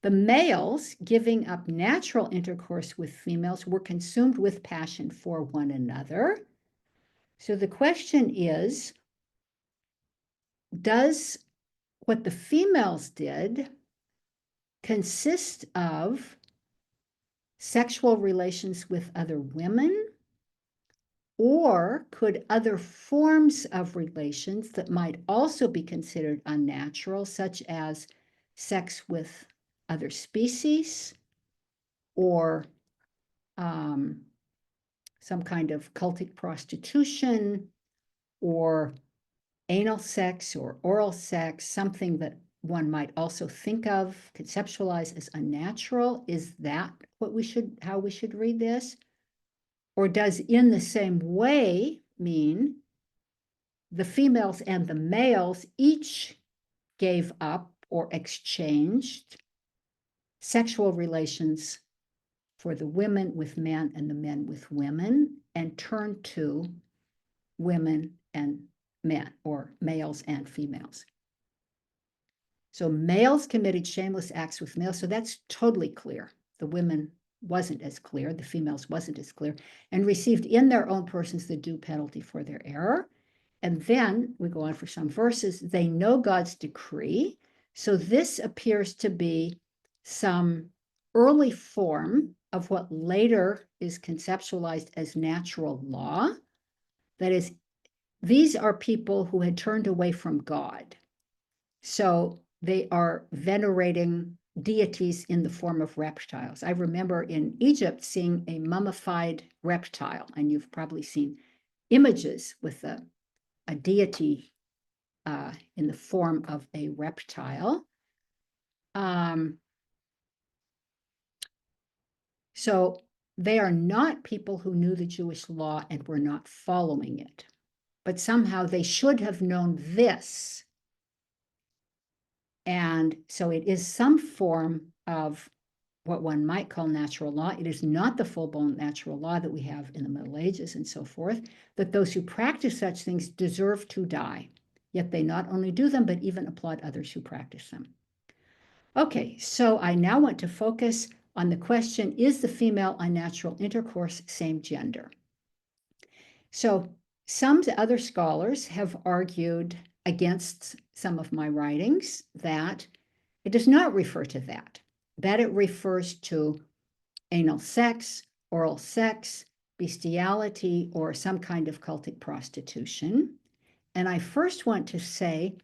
the males giving up natural intercourse with females were consumed with passion for one another. So the question is, does what the females did consist of sexual relations with other women, or could other forms of relations that might also be considered unnatural, such as sex with other species, or some kind of cultic prostitution, or anal sex or oral sex, something that one might also think of, conceptualize as unnatural? Is that how we should read this? Or does in the same way mean the females and the males each gave up or exchanged sexual relations for the women with men and the men with women, and turned to women and men, or males and females? So males committed shameless acts with males. So that's totally clear. The women wasn't as clear, the females wasn't as clear, and received in their own persons the due penalty for their error. And then we go on for some verses. They know God's decree. So this appears to be some early form of what later is conceptualized as natural law. That is, these are people who had turned away from God. So they are venerating deities in the form of reptiles. I remember in Egypt seeing a mummified reptile, and you've probably seen images with a deity in the form of a reptile. So they are not people who knew the Jewish law and were not following it, but somehow they should have known this. And so it is some form of what one might call natural law. It is not the full-blown natural law that we have in the Middle Ages and so forth, that those who practice such things deserve to die. Yet they not only do them, but even applaud others who practice them. Okay, so I now want to focus on the question, is the female unnatural intercourse same gender? So Some other scholars have argued against some of my writings that it does not refer to that it refers to anal sex, oral sex, bestiality, or some kind of cultic prostitution. And I first want to say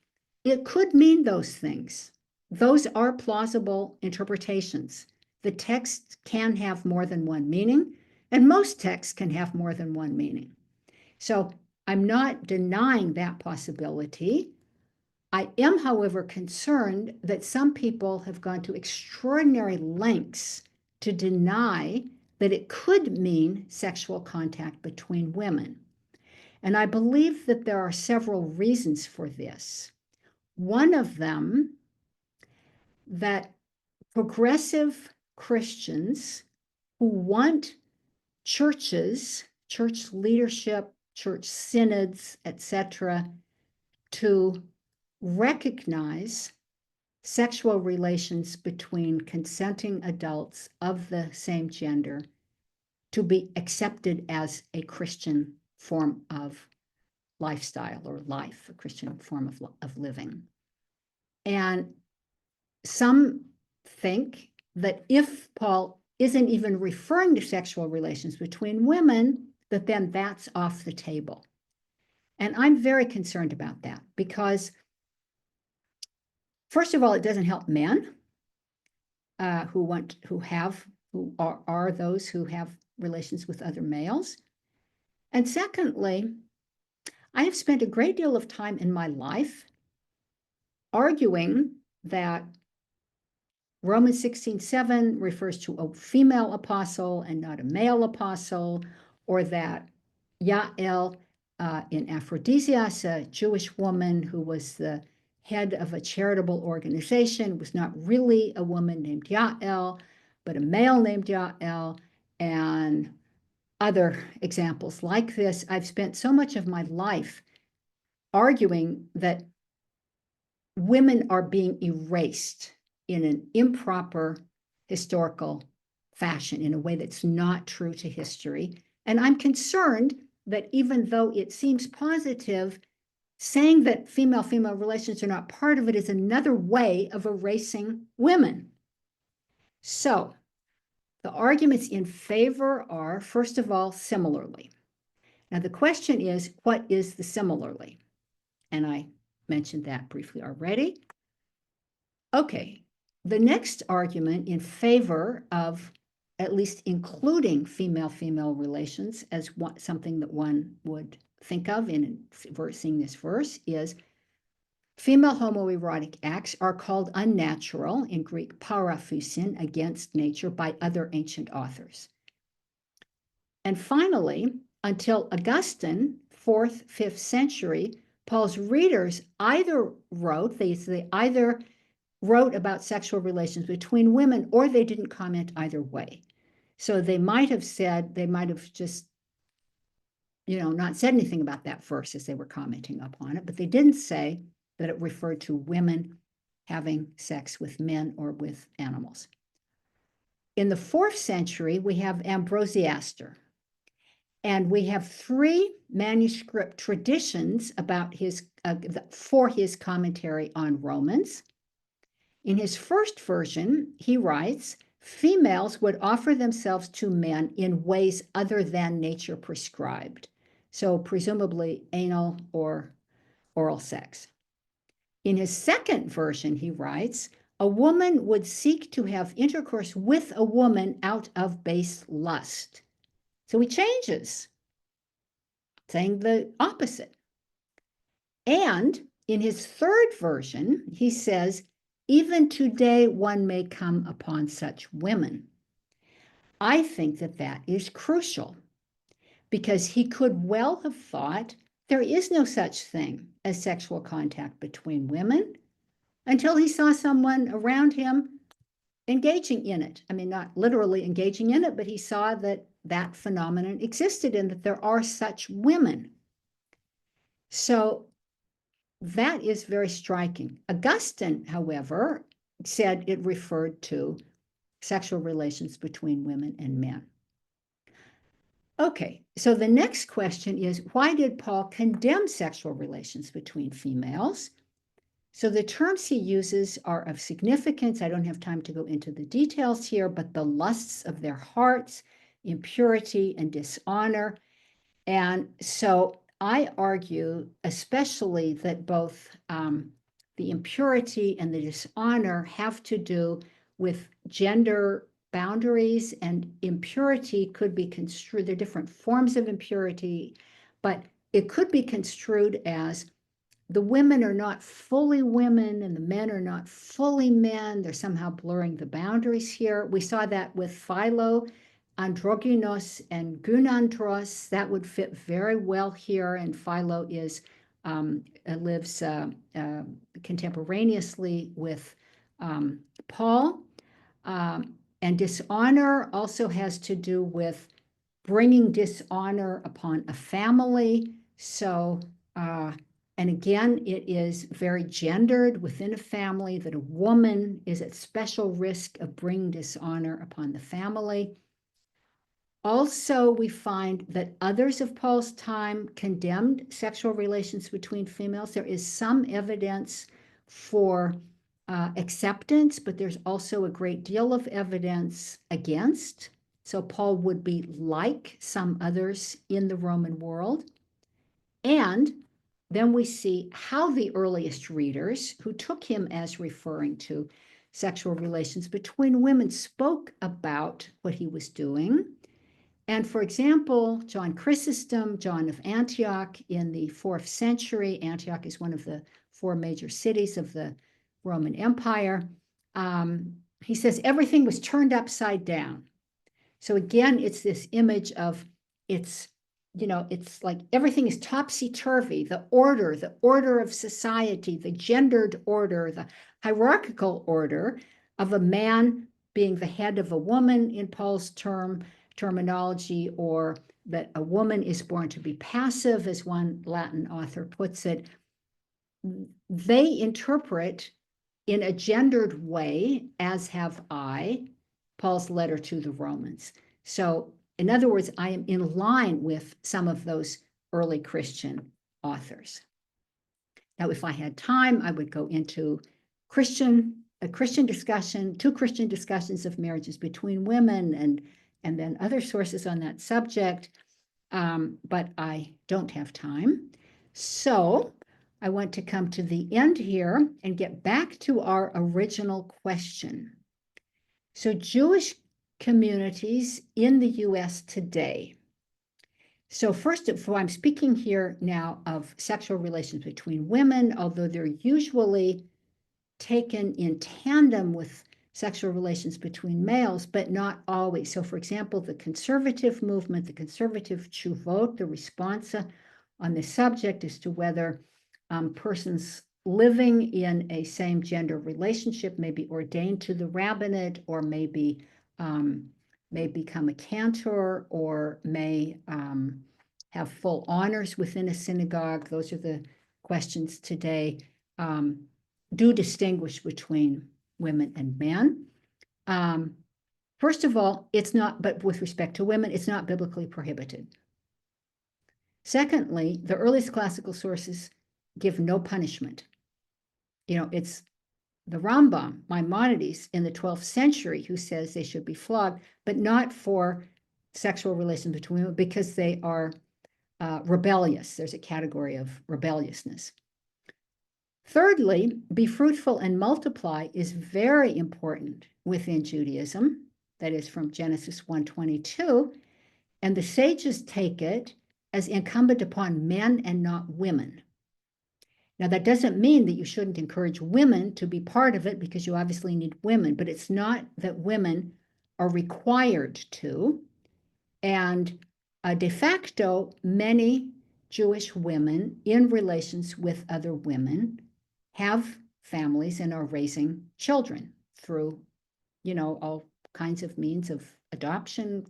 it could mean those things. Those are plausible interpretations. The text can have more than one meaning, and most texts can have more than one meaning. So I'm not denying that possibility. I am, however, concerned that some people have gone to extraordinary lengths to deny that it could mean sexual contact between women. And I believe that there are several reasons for this. One of them, that progressive Christians who want churches, church leadership, church synods, etc., to recognize sexual relations between consenting adults of the same gender to be accepted as a Christian form of lifestyle or life, a Christian form of living. And some think that if Paul isn't even referring to sexual relations between women, that then that's off the table. And I'm very concerned about that because, first of all, it doesn't help men who are those who have relations with other males. And secondly, I have spent a great deal of time in my life arguing that Romans 16:7 refers to a female apostle and not a male apostle, or that Yael in Aphrodisias, a Jewish woman who was the head of a charitable organization, was not really a woman named Yael, but a male named Yael, and other examples like this. I've spent so much of my life arguing that women are being erased in an improper historical fashion, in a way that's not true to history. And I'm concerned that even though it seems positive, saying that female-female relations are not part of it is another way of erasing women. So the arguments in favor are, first of all, similarly. Now the question is, what is the similarly? And I mentioned that briefly already. Okay, the next argument in favor of at least including female-female relations as something that one would think of in seeing this verse is female homoerotic acts are called unnatural, in Greek paraphusin, against nature, by other ancient authors. And finally, until Augustine, 4th, 5th century, Paul's readers either wrote about sexual relations between women, or they didn't comment either way. So they might have just, not said anything about that verse as they were commenting upon it, but they didn't say that it referred to women having sex with men or with animals. In the 4th century, we have Ambrosiaster, and we have 3 manuscript traditions about for his commentary on Romans. In his first version, he writes, females would offer themselves to men in ways other than nature prescribed. So presumably anal or oral sex. In his second version, he writes, a woman would seek to have intercourse with a woman out of base lust. So he changes, saying the opposite. And in his third version, he says, even today one may come upon such women. I think that that is crucial because he could well have thought there is no such thing as sexual contact between women until he saw someone around him engaging in it. I mean, not literally engaging in it, but he saw that that phenomenon existed and that there are such women. So that is very striking. Augustine, however, said it referred to sexual relations between women and men. Okay, so the next question is, why did Paul condemn sexual relations between females? So the terms he uses are of significance. I don't have time to go into the details here, but the lusts of their hearts, impurity and dishonor. And so I argue especially that both the impurity and the dishonor have to do with gender boundaries, and impurity could be construed, there are different forms of impurity, but it could be construed as the women are not fully women and the men are not fully men. They're somehow blurring the boundaries here. We saw that with Philo, androgynos and gunandros. That would fit very well here. And Philo lives contemporaneously with Paul. And dishonor also has to do with bringing dishonor upon a family. So, and again, it is very gendered within a family that a woman is at special risk of bringing dishonor upon the family. Also, we find that others of Paul's time condemned sexual relations between females. There is some evidence for acceptance, but there's also a great deal of evidence against. So Paul would be like some others in the Roman world. And then we see how the earliest readers who took him as referring to sexual relations between women spoke about what he was doing. And for example, John Chrysostom, John of Antioch in the 4th century, Antioch is one of the 4 major cities of the Roman Empire. He says everything was turned upside down. So again, it's this image of it's like everything is topsy-turvy, the order of society, the gendered order, the hierarchical order of a man being the head of a woman in Paul's terminology, or that a woman is born to be passive, as one Latin author puts it. They interpret in a gendered way, as have I, Paul's letter to the Romans. So in other words, I am in line with some of those early Christian authors. Now, if I had time, I would go into a Christian discussion, 2 Christian discussions of marriages between women, and then other sources on that subject, but I don't have time. So I want to come to the end here and get back to our original question. So Jewish communities in the US today. So first of all, I'm speaking here now of sexual relations between women, although they're usually taken in tandem with sexual relations between males, but not always. So for example, the conservative movement, the conservative tshuvot, the response on this subject as to whether persons living in a same gender relationship may be ordained to the rabbinate, or may become a cantor, or may have full honors within a synagogue. Those are the questions today. Do distinguish between women and men. First of all, it's not, but with respect to women, it's not biblically prohibited. Secondly, the earliest classical sources give no punishment. It's the Rambam, Maimonides, in the 12th century, who says they should be flogged, but not for sexual relations between women, because they are rebellious. There's a category of rebelliousness. Thirdly, be fruitful and multiply is very important within Judaism. That is from Genesis 1:22, and the sages take it as incumbent upon men and not women. Now, that doesn't mean that you shouldn't encourage women to be part of it, because you obviously need women, but it's not that women are required to. And de facto, many Jewish women in relations with other women have families and are raising children through, all kinds of means of adoption,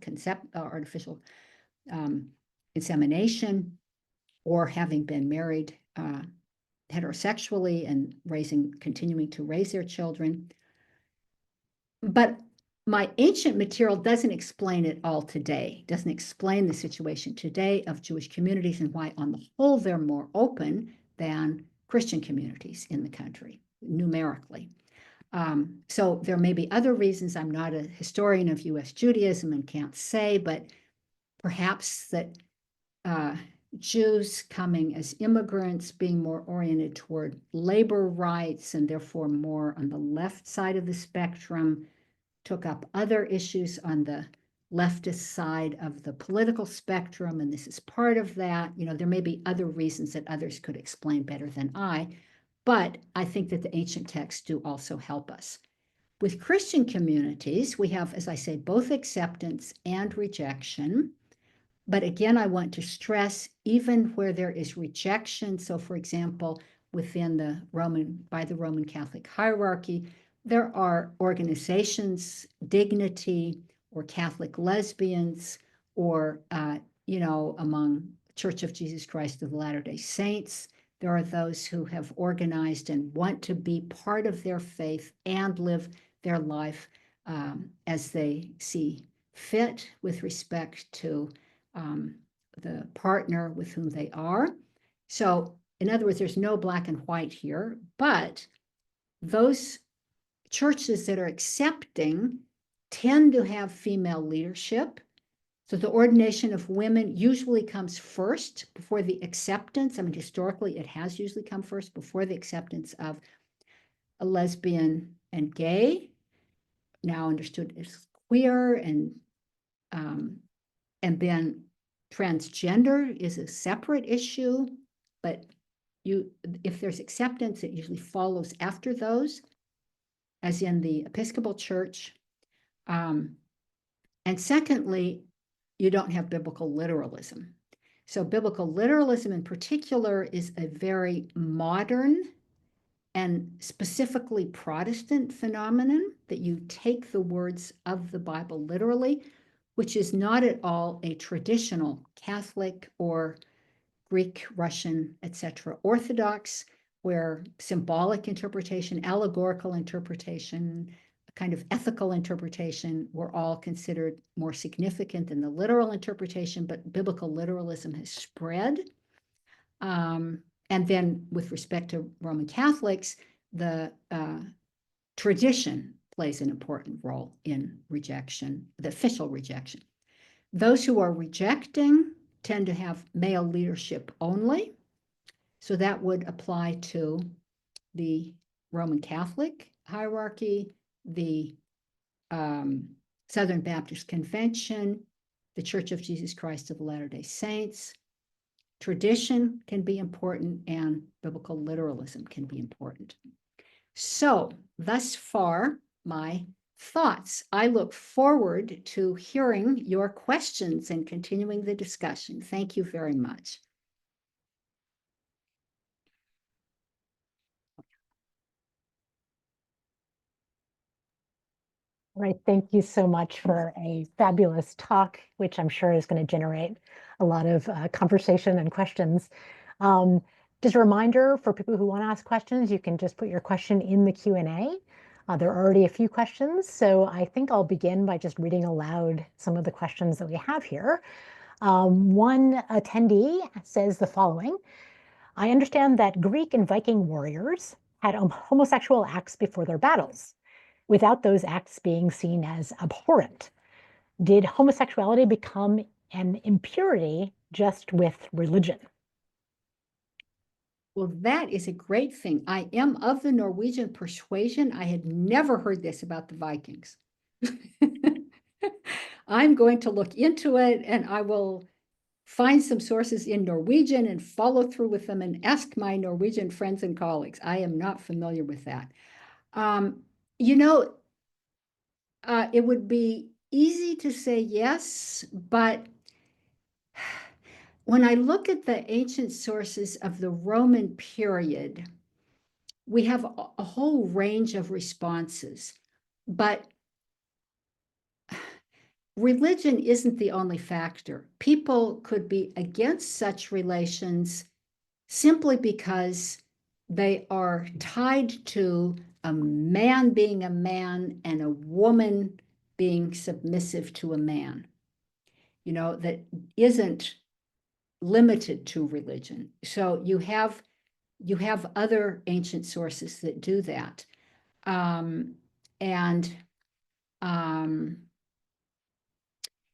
artificial insemination, or having been married heterosexually and continuing to raise their children. But my ancient material doesn't explain it all today, doesn't explain the situation today of Jewish communities and why, on the whole, they're more open than Christian communities in the country, numerically. So there may be other reasons. I'm not a historian of US Judaism and can't say, but perhaps that Jews coming as immigrants, being more oriented toward labor rights and therefore more on the left side of the spectrum, took up other issues on the leftist side of the political spectrum, and this is part of that. You know, there may be other reasons that others could explain better than I, but I think that the ancient texts do also help us. With Christian communities, we have, as I say, both acceptance and rejection. But again, I want to stress, even where there is rejection, so for example, within the Roman Catholic hierarchy, there are organizations, Dignity, or Catholic lesbians, or, among Church of Jesus Christ of Latter-day Saints, there are those who have organized and want to be part of their faith and live their life as they see fit with respect to the partner with whom they are. So, in other words, there's no black and white here, but those churches that are accepting tend to have female leadership. So the ordination of women usually comes first before the acceptance. I mean, historically, it has usually come first before the acceptance of a lesbian and gay, now understood as queer, and then transgender is a separate issue, but if there's acceptance, it usually follows after those, as in the Episcopal Church. And secondly, you don't have biblical literalism. So biblical literalism in particular is a very modern and specifically Protestant phenomenon, that you take the words of the Bible literally, which is not at all a traditional Catholic or Greek, Russian, etc. Orthodox, where symbolic interpretation, allegorical interpretation, kind of ethical interpretation were all considered more significant than the literal interpretation, but biblical literalism has spread. And then with respect to Roman Catholics, the tradition plays an important role in rejection, the official rejection. Those who are rejecting tend to have male leadership only. So that would apply to the Roman Catholic hierarchy, the Southern Baptist Convention, the Church of Jesus Christ of Latter-day Saints. Tradition can be important, and biblical literalism can be important. So thus far, my thoughts. I look forward to hearing your questions and continuing the discussion. Thank you very much. All right, thank you so much for a fabulous talk, which I'm sure is going to generate a lot of conversation and questions. Just a reminder for people who want to ask questions, you can just put your question in the Q&A. There are already a few questions, so I think I'll begin by just reading aloud some of the questions that we have here. One attendee says the following: I understand that Greek and Viking warriors had homosexual acts before their battles, without those acts being seen as abhorrent. Did homosexuality become an impurity just with religion? Well, that is a great thing. I am of the Norwegian persuasion. I had never heard this about the Vikings. I'm going to look into it, and I will find some sources in Norwegian and follow through with them and ask my Norwegian friends and colleagues. I am not familiar with that. It would be easy to say yes, but when I look at the ancient sources of the Roman period, we have a whole range of responses, but religion isn't the only factor. People could be against such relations simply because they are tied to a man being a man and a woman being submissive to a man, that isn't limited to religion. So you have other ancient sources that do that. And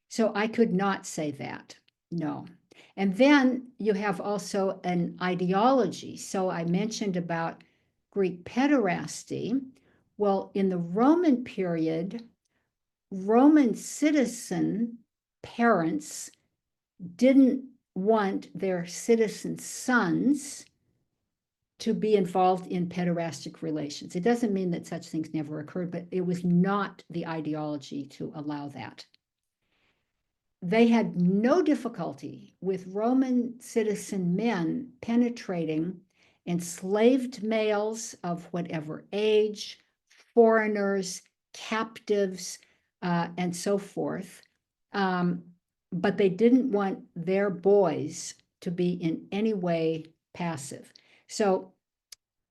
so I could not say that, no. And then you have also an ideology. So I mentioned about Greek pederasty. Well, in the Roman period, Roman citizen parents didn't want their citizen sons to be involved in pederastic relations. It doesn't mean that such things never occurred, but it was not the ideology to allow that. They had no difficulty with Roman citizen men penetrating enslaved males of whatever age, foreigners, captives, and so forth. But they didn't want their boys to be in any way passive. So,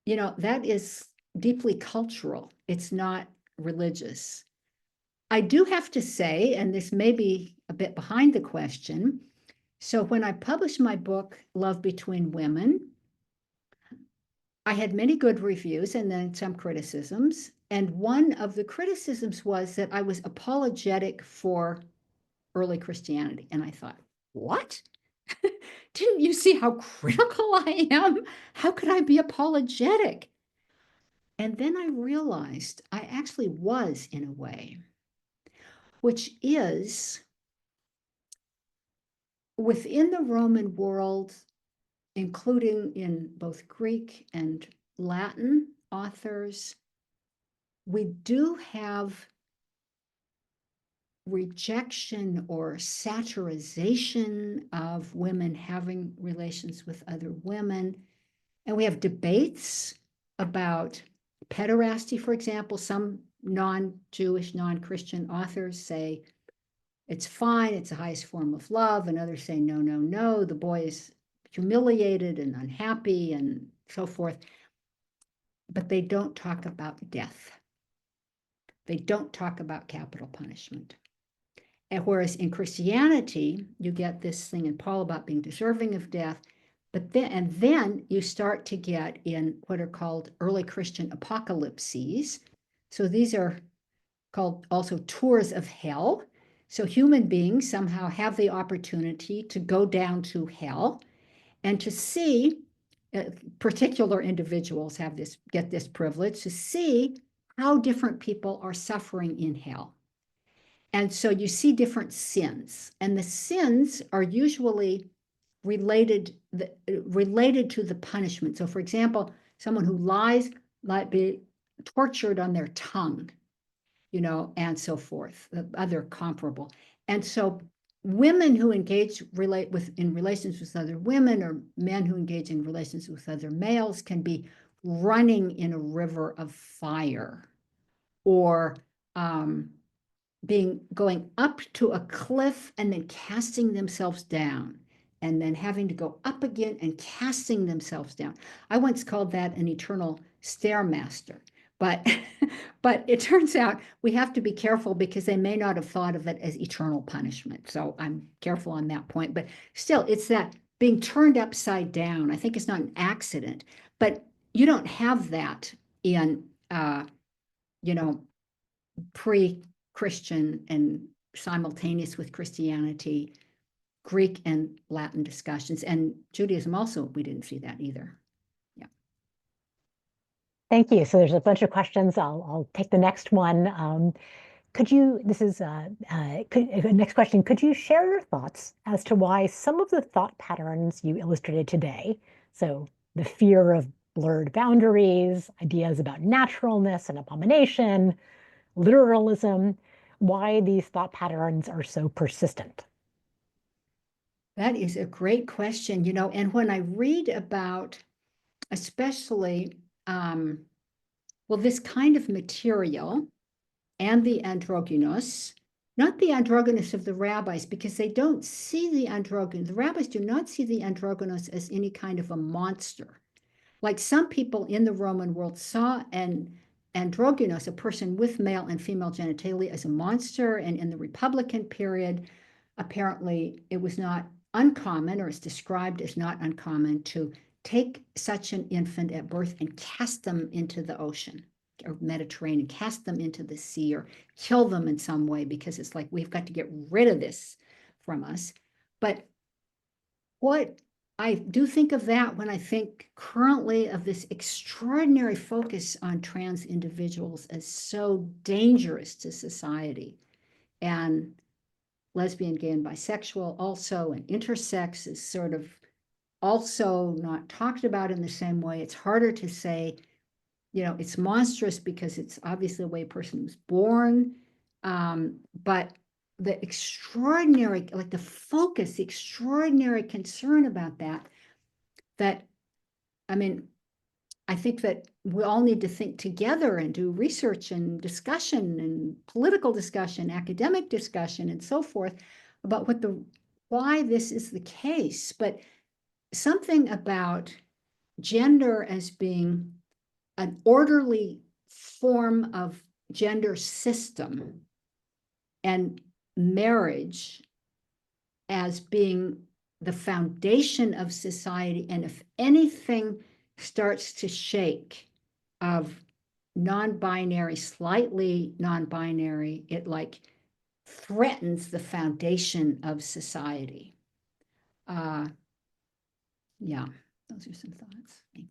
that is deeply cultural. It's not religious. I do have to say, and this may be a bit behind the question, so when I published my book, Love Between Women, I had many good reviews and then some criticisms. And one of the criticisms was that I was apologetic for early Christianity. And I thought, what? Didn't you see how critical I am? How could I be apologetic? And then I realized I actually was, in a way, which is within the Roman world, including in both Greek and Latin authors, we do have rejection or satirization of women having relations with other women. And we have debates about pederasty, for example. Some non-Jewish, non-Christian authors say it's fine, it's the highest form of love, and others say, no, no, no, the boy is humiliated and unhappy and so forth. But they don't talk about death. They don't talk about capital punishment. And whereas in Christianity, you get this thing in Paul about being deserving of death, but then you start to get in what are called early Christian apocalypses. So these are called also tours of hell. So human beings somehow have the opportunity to go down to hell and to see, particular individuals get this privilege to see how different people are suffering in hell. And so you see different sins, and the sins are usually related to the punishment. So for example, someone who lies might be tortured on their tongue, and so forth, other comparable. And so women who engage in relations with other women, or men who engage in relations with other males, can be running in a river of fire, or going up to a cliff and then casting themselves down, and then having to go up again and casting themselves down. I once called that an eternal stairmaster, but it turns out we have to be careful because they may not have thought of it as eternal punishment. So I'm careful on that point, but still, it's that being turned upside down. I think it's not an accident, but you don't have that in, pre-Christian and simultaneous with Christianity, Greek and Latin discussions. And Judaism also, we didn't see that either. Yeah. Thank you. So there's a bunch of questions. I'll take the next one. Next question. Could you share your thoughts as to why some of the thought patterns you illustrated today, so the fear of blurred boundaries, ideas about naturalness and abomination, literalism, why these thought patterns are so persistent? That is a great question, and when I read about, especially, this kind of material and the androgynous, not the androgynous of the rabbis, because they don't see the androgynous. The rabbis do not see the androgynous as any kind of a monster. Like some people in the Roman world saw an androgynous, a person with male and female genitalia, as a monster. And in the Republican period, apparently it was not uncommon, or it's described as not uncommon, to take such an infant at birth and cast them into the ocean or Mediterranean, cast them into the sea or kill them in some way, because it's like, we've got to get rid of this from us. But what I do think of that when I think currently of this extraordinary focus on trans individuals as so dangerous to society, and lesbian, gay, and bisexual also, and intersex is sort of also not talked about in the same way. It's harder to say, it's monstrous because it's obviously the way a person was born. But the extraordinary, like the focus, the extraordinary concern about that, I mean, I think that we all need to think together and do research and discussion and political discussion, academic discussion, and so forth about why this is the case. But something about gender as being an orderly form of gender system, and marriage as being the foundation of society. And if anything starts to shake of non-binary, slightly non-binary, it like threatens the foundation of society. Yeah, those are some thoughts. Thank you.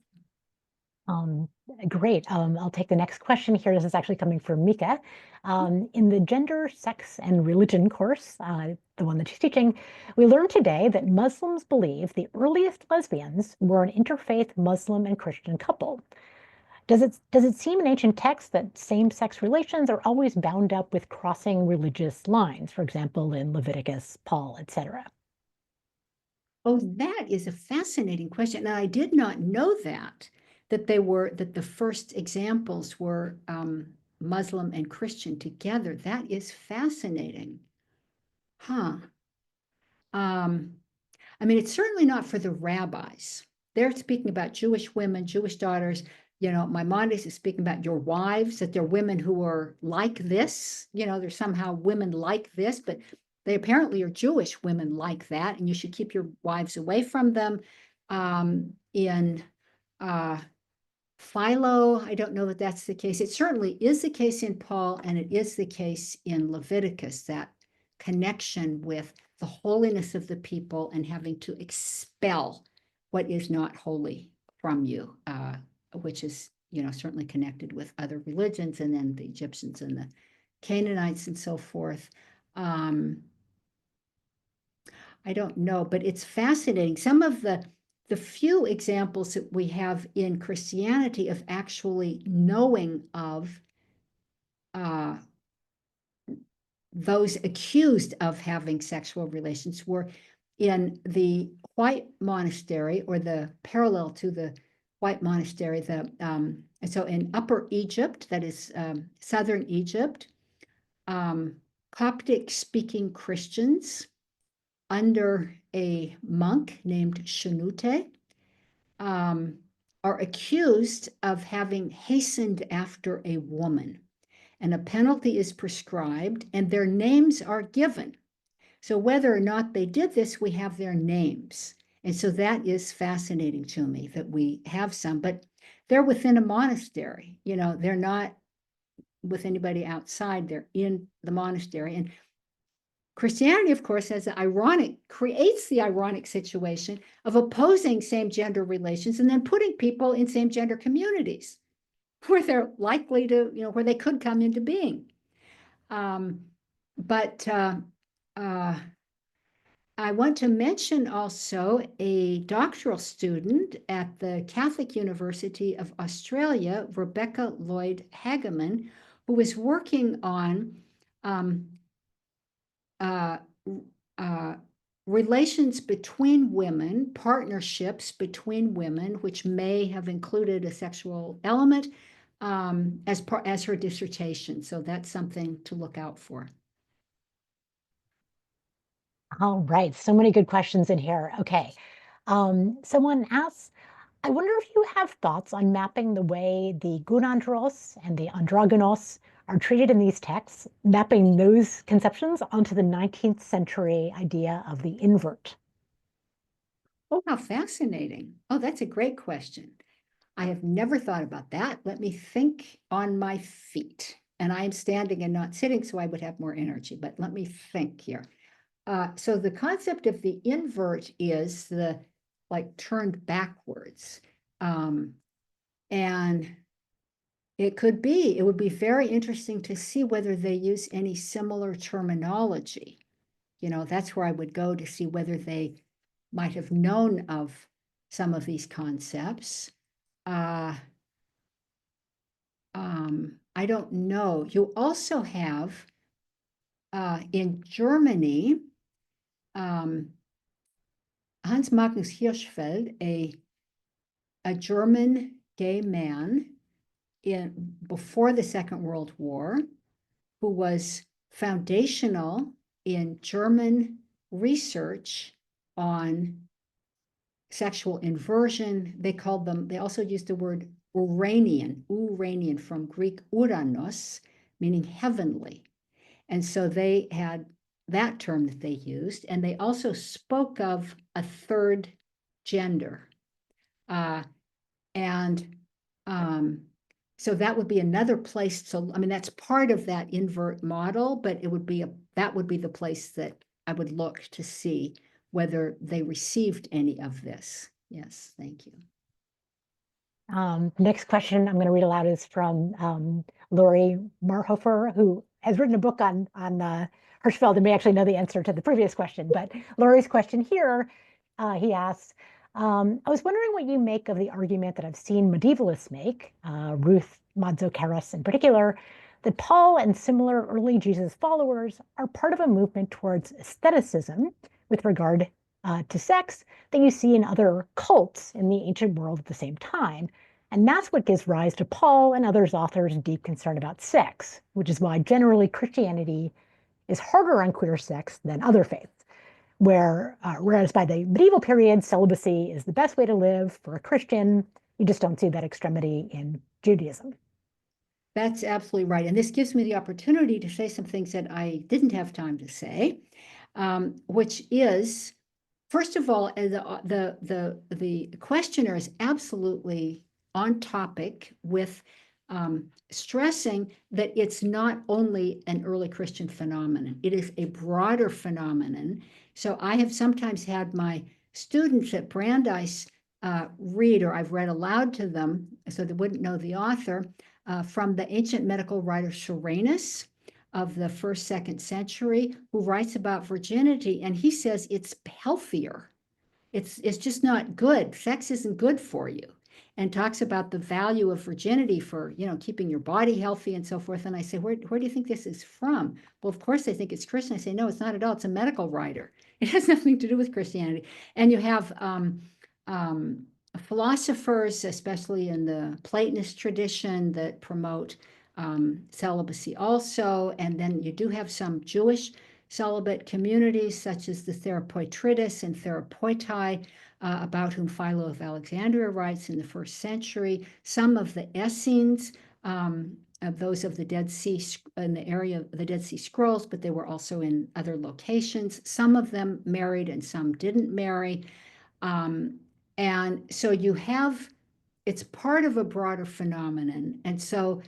Great. I'll take the next question here. This is actually coming from Mika. In the gender, sex, and religion course, the one that she's teaching, we learned today that Muslims believe the earliest lesbians were an interfaith Muslim and Christian couple. Does it seem in ancient texts that same-sex relations are always bound up with crossing religious lines, for example, in Leviticus, Paul, etc.? Oh, that is a fascinating question. And I did not know that the first examples were Muslim and Christian together. That is fascinating. Huh. I mean, it's certainly not for the rabbis. They're speaking about Jewish women, Jewish daughters. Maimonides is speaking about your wives, that they're women who are like this. They're somehow women like this, but they apparently are Jewish women like that, and you should keep your wives away from them. In Philo, I don't know that that's the case. It certainly is the case in Paul, and it is the case in Leviticus, that connection with the holiness of the people and having to expel what is not holy from you, which is, certainly connected with other religions, and then the Egyptians and the Canaanites and so forth. I don't know, but it's fascinating. Some of the few examples that we have in Christianity of actually knowing of those accused of having sexual relations were in the white monastery, or the parallel to the white monastery, so in Upper Egypt, that is southern Egypt, Coptic-speaking Christians under a monk named Shenute are accused of having hastened after a woman, and a penalty is prescribed, and their names are given. So whether or not they did this, we have their names. And so that is fascinating to me, that we have some, but they're within a monastery. They're not with anybody outside. They're in the monastery. And Christianity, of course, creates the ironic situation of opposing same-gender relations and then putting people in same-gender communities where they're likely to, where they could come into being. But I want to mention also a doctoral student at the Catholic University of Australia, Rebecca Lloyd Hageman, who is working on relations between women, partnerships between women, which may have included a sexual element, as her dissertation. So that's something to look out for. All right, so many good questions in here. Okay, someone asks, I wonder if you have thoughts on mapping the way the gunandros and the androgynos are treated in these texts, mapping those conceptions onto the 19th century idea of the invert. Oh, how fascinating. Oh, that's a great question. I have never thought about that. Let me think on my feet. And I'm standing and not sitting, so I would have more energy, but let me think here. So the concept of the invert is the like turned backwards. And it would be very interesting to see whether they use any similar terminology. You know, that's where I would go to see whether they might have known of some of these concepts. I don't know. You also have in Germany, Hans Magnus Hirschfeld, a German gay man before the Second World War, who was foundational in German research on sexual inversion. They also used the word Uranian from Greek Uranos, meaning heavenly. And so they had that term that they used, and they also spoke of a third gender. So that would be another place. So, I mean, that's part of that invert model, but that would be the place that I would look to see whether they received any of this. Yes, thank you. Next question I'm going to read aloud is from Lori Marhofer, who has written a book on Hirschfeld and may actually know the answer to the previous question. But Lori's question here, he asks, I was wondering what you make of the argument that I've seen medievalists make, Ruth Madzo-Karas in particular, that Paul and similar early Jesus followers are part of a movement towards aestheticism with regard to sex that you see in other cults in the ancient world at the same time. And that's what gives rise to Paul and others authors' deep concern about sex, which is why generally Christianity is harder on queer sex than other faiths. Whereas by the medieval period, celibacy is the best way to live for a Christian. You just don't see that extremity in Judaism. That's absolutely right. And this gives me the opportunity to say some things that I didn't have time to say, which is, first of all, the questioner is absolutely on topic with stressing that it's not only an early Christian phenomenon, it is a broader phenomenon. So I have sometimes had my students at Brandeis read, or I've read aloud to them so they wouldn't know the author, from the ancient medical writer Soranus of the 1st, 2nd century, who writes about virginity, and he says it's healthier. It's just not good. Sex isn't good for you, and talks about the value of virginity for, keeping your body healthy and so forth. And I say, where do you think this is from? Well, of course, I think it's Christian. I say, no, it's not at all. It's a medical writer. It has nothing to do with Christianity. And you have philosophers, especially in the Platonist tradition, that promote celibacy also. And then you do have some Jewish celibate communities, such as the Therapeutridis and Therapeutoi, about whom Philo of Alexandria writes in the 1st century. Some of the Essenes, of those of the Dead Sea, in the area of the Dead Sea Scrolls, but they were also in other locations. Some of them married and some didn't marry. And so it's part of a broader phenomenon. And so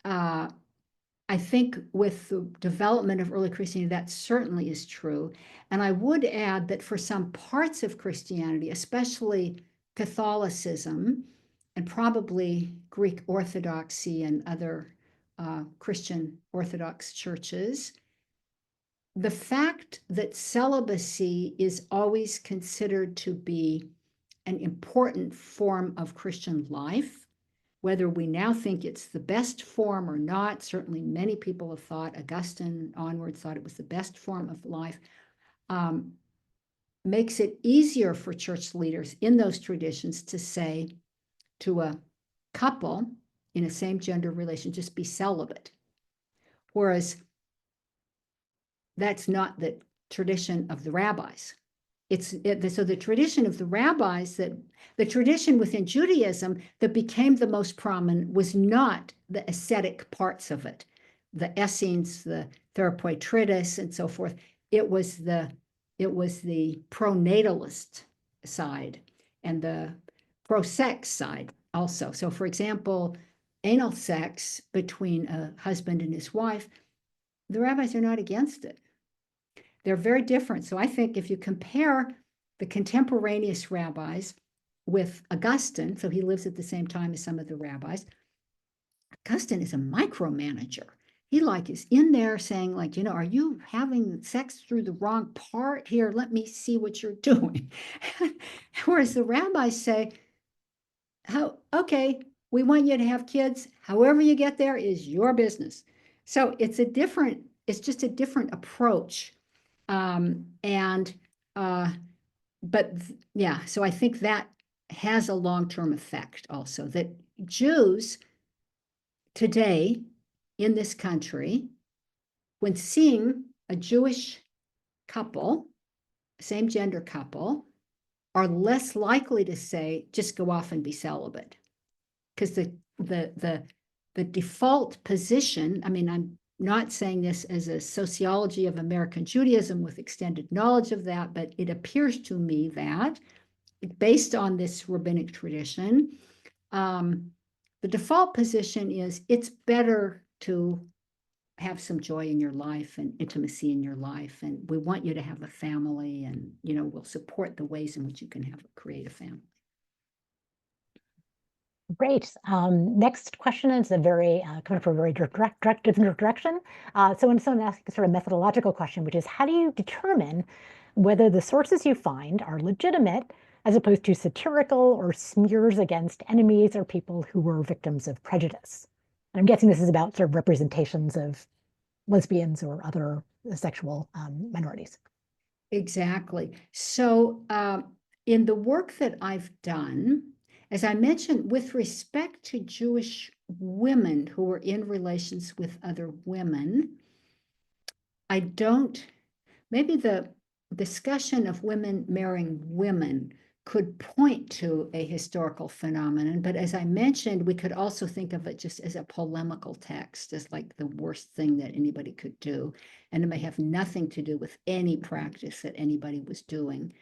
I think with the development of early Christianity, that certainly is true. And I would add that for some parts of Christianity, especially Catholicism and probably Greek Orthodoxy and other Christian Orthodox churches, the fact that celibacy is always considered to be an important form of Christian life, whether we now think it's the best form or not, certainly many people have thought, Augustine onwards thought it was the best form of life, makes it easier for church leaders in those traditions to say to a couple in a same-gender relation, just be celibate. Whereas that's not the tradition of the rabbis So the tradition of the rabbis, that the tradition within Judaism that became the most prominent was not the ascetic parts of it, the Essenes, the Therapoi Treatise, and so forth. It was the pronatalist side and the pro-sex side also. So, for example, anal sex between a husband and his wife, the rabbis are not against it. They're very different. So I think if you compare the contemporaneous rabbis with Augustine, so he lives at the same time as some of the rabbis, Augustine is a micromanager. He is in there saying, like, are you having sex through the wrong part? Here, let me see what you're doing. Whereas the rabbis say, okay, we want you to have kids. However you get there is your business. So it's just a different approach. Yeah, so I think that has a long-term effect also, that Jews today in this country, when seeing a Jewish couple, same gender couple, are less likely to say, just go off and be celibate. Because the default position, I mean, I'm not saying this as a sociology of American Judaism with extended knowledge of that, but it appears to me that based on this rabbinic tradition, the default position is it's better to have some joy in your life and intimacy in your life. And we want you to have a family, and, we'll support the ways in which you can create a family. Great. Next question is a very coming from a very different direction. So when someone asks a sort of methodological question, which is, how do you determine whether the sources you find are legitimate as opposed to satirical or smears against enemies or people who were victims of prejudice? And I'm guessing this is about sort of representations of lesbians or other sexual minorities. Exactly. So in the work that I've done, as I mentioned, with respect to Jewish women who were in relations with other women, maybe the discussion of women marrying women could point to a historical phenomenon, but as I mentioned, we could also think of it just as a polemical text, as like the worst thing that anybody could do, and it may have nothing to do with any practice that anybody was doing.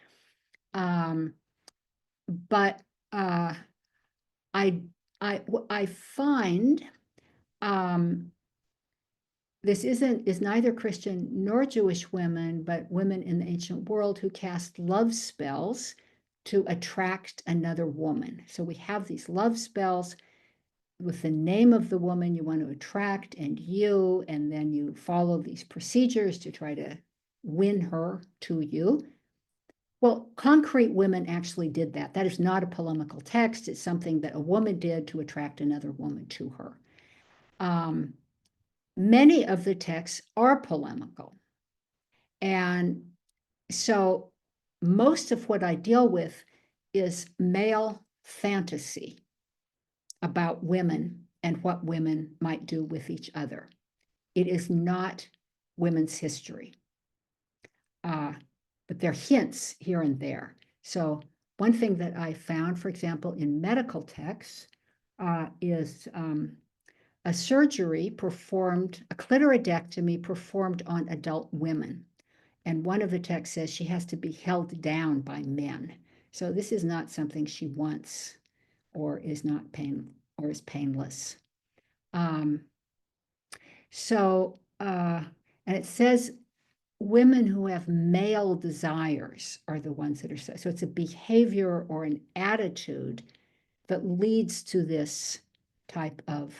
But I find this is neither Christian nor Jewish women, but women in the ancient world who cast love spells to attract another woman. So we have these love spells with the name of the woman you want to attract and then you follow these procedures to try to win her to you. Well, concrete women actually did that. That is not a polemical text. It's something that a woman did to attract another woman to her. Many of the texts are polemical. And so most of what I deal with is male fantasy about women and what women might do with each other. It is not women's history. But there are hints here and there. So one thing that I found, for example, in medical texts is a surgery performed, a clitoridectomy performed on adult women. And one of the texts says she has to be held down by men. So this is not something she wants or is not painless. And it says women who have male desires are the ones that are so it's a behavior or an attitude that leads to this type of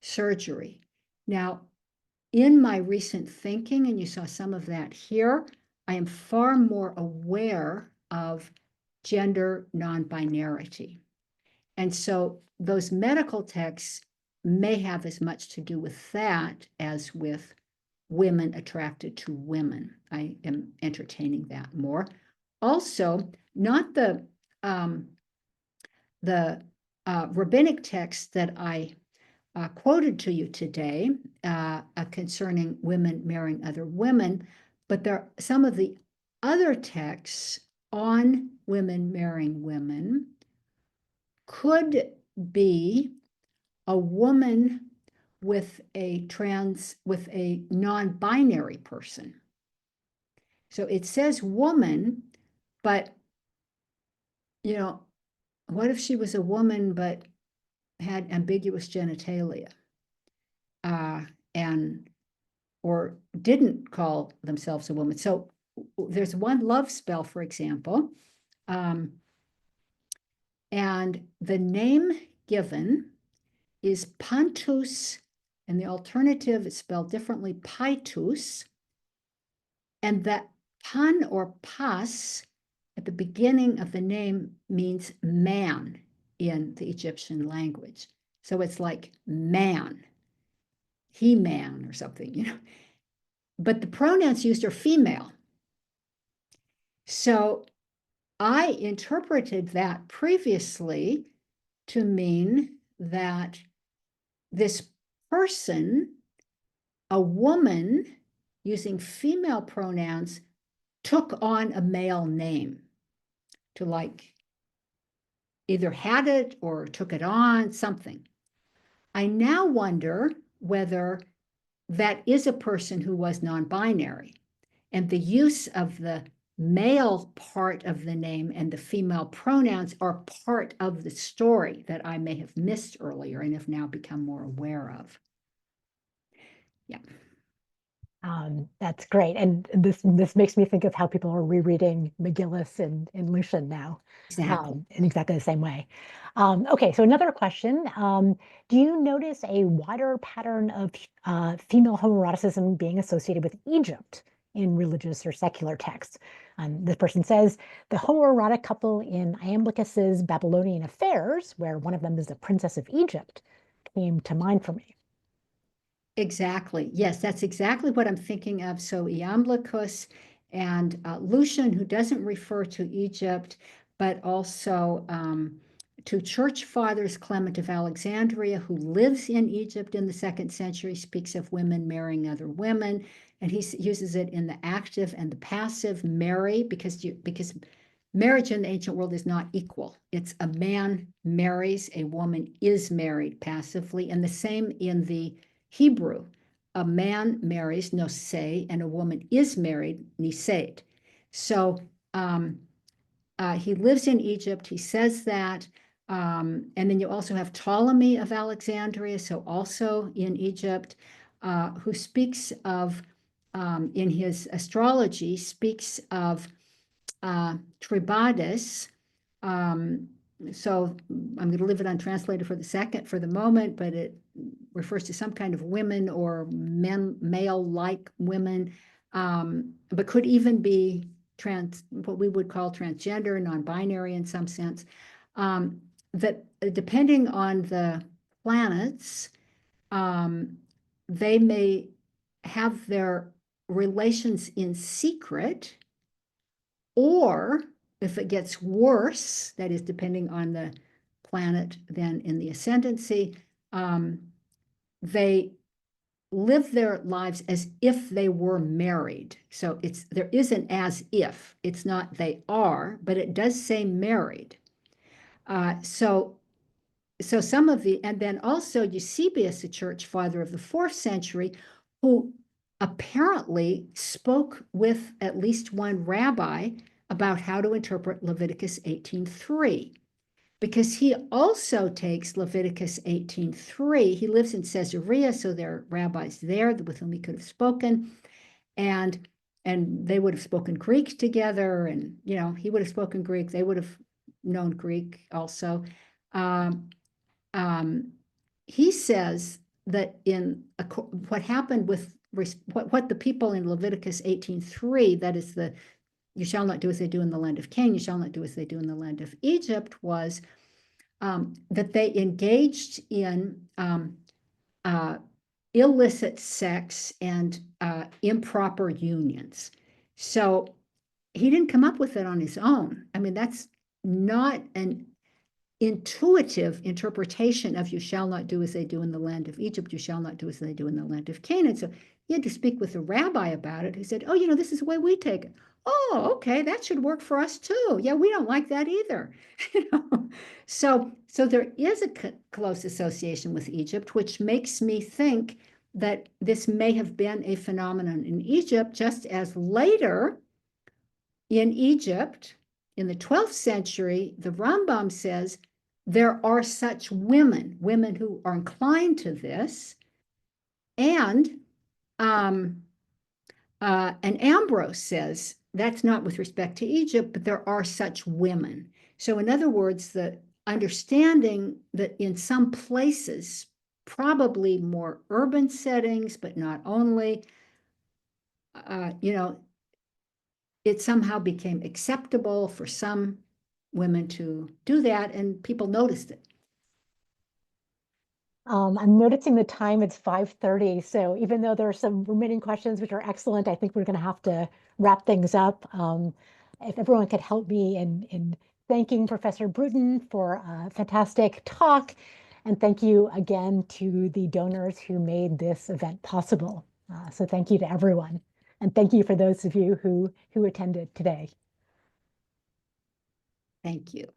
surgery. Now, in my recent thinking, and you saw some of that here, I am far more aware of gender non-binarity. And so those medical texts may have as much to do with that as with women attracted to women. I am entertaining that more. Also, not the rabbinic text that I quoted to you today concerning women marrying other women, but some of the other texts on women marrying women could be a woman with a non-binary person. So it says woman, but what if she was a woman but had ambiguous genitalia, or didn't call themselves a woman? So there's one love spell, for example, and the name given is Pantus, and the alternative is spelled differently, Paitus, and that pan or pas at the beginning of the name means man in the Egyptian language. So it's like man, he-man or something, But the pronouns used are female. So I interpreted that previously to mean that this person, a woman using female pronouns, took on a male name, to like either had it or took it on, something. I now wonder whether that is a person who was non-binary, and the use of the male part of the name and the female pronouns are part of the story that I may have missed earlier and have now become more aware of. Yeah. That's great. And this makes me think of how people are rereading McGillis and Lucian now. Exactly. In exactly the same way. Okay, so another question. Do you notice a wider pattern of female homoeroticism being associated with Egypt in religious or secular texts? This person says, the homoerotic couple in Iamblichus's Babylonian Affairs, where one of them is the Princess of Egypt, came to mind for me. Exactly. Yes, that's exactly what I'm thinking of. So Iamblichus and Lucian, who doesn't refer to Egypt, but also to church fathers, Clement of Alexandria, who lives in Egypt in the 2nd century, speaks of women marrying other women, and he uses it in the active and the passive, marry, because marriage in the ancient world is not equal. It's a man marries, a woman is married passively, and the same in the Hebrew. A man marries, nosei, and a woman is married, niseit. So he lives in Egypt. He says that. And then you also have Ptolemy of Alexandria, so also in Egypt, who speaks of, in his astrology, speaks of Tribades. So I'm going to leave it untranslated for the moment, but it refers to some kind of women or male-like women, but could even be what we would call transgender, non-binary in some sense. That depending on the planets, they may have their relations in secret, or if it gets worse, that is depending on the planet then in the ascendancy, they live their lives as if they were married. So there is an as if. It's not they are, but it does say married. So some of and then also Eusebius, a church father of the 4th century, who apparently spoke with at least one rabbi about how to interpret Leviticus 18:3, because he also takes Leviticus 18:3. He lives in Caesarea, so there are rabbis there with whom he could have spoken, and they would have spoken Greek together, and he would have spoken Greek, they would have known Greek also. He says that in what happened with what the people in Leviticus 18:3, that is you shall not do as they do in the land of Canaan, you shall not do as they do in the land of Egypt, was that they engaged in illicit sex and improper unions. So he didn't come up with it on his own. I mean, that's not an intuitive interpretation of you shall not do as they do in the land of Egypt, you shall not do as they do in the land of Canaan. So he had to speak with a rabbi about it. He said, oh, this is the way we take it. oh, okay, that should work for us too. Yeah, we don't like that either. You know? So there is a close association with Egypt, which makes me think that this may have been a phenomenon in Egypt, just as later in Egypt, in the 12th century, the Rambam says there are such women, women who are inclined to this, and Ambrose says that's not with respect to Egypt, but there are such women. So, in other words, the understanding that in some places, probably more urban settings, but not only, it somehow became acceptable for some women to do that, and people noticed it. I'm noticing the time, it's 5:30. So even though there are some remaining questions, which are excellent, I think we're going to have to wrap things up. If everyone could help me in thanking Professor Brooten for a fantastic talk. And thank you again to the donors who made this event possible. So thank you to everyone. And thank you for those of you who attended today. Thank you.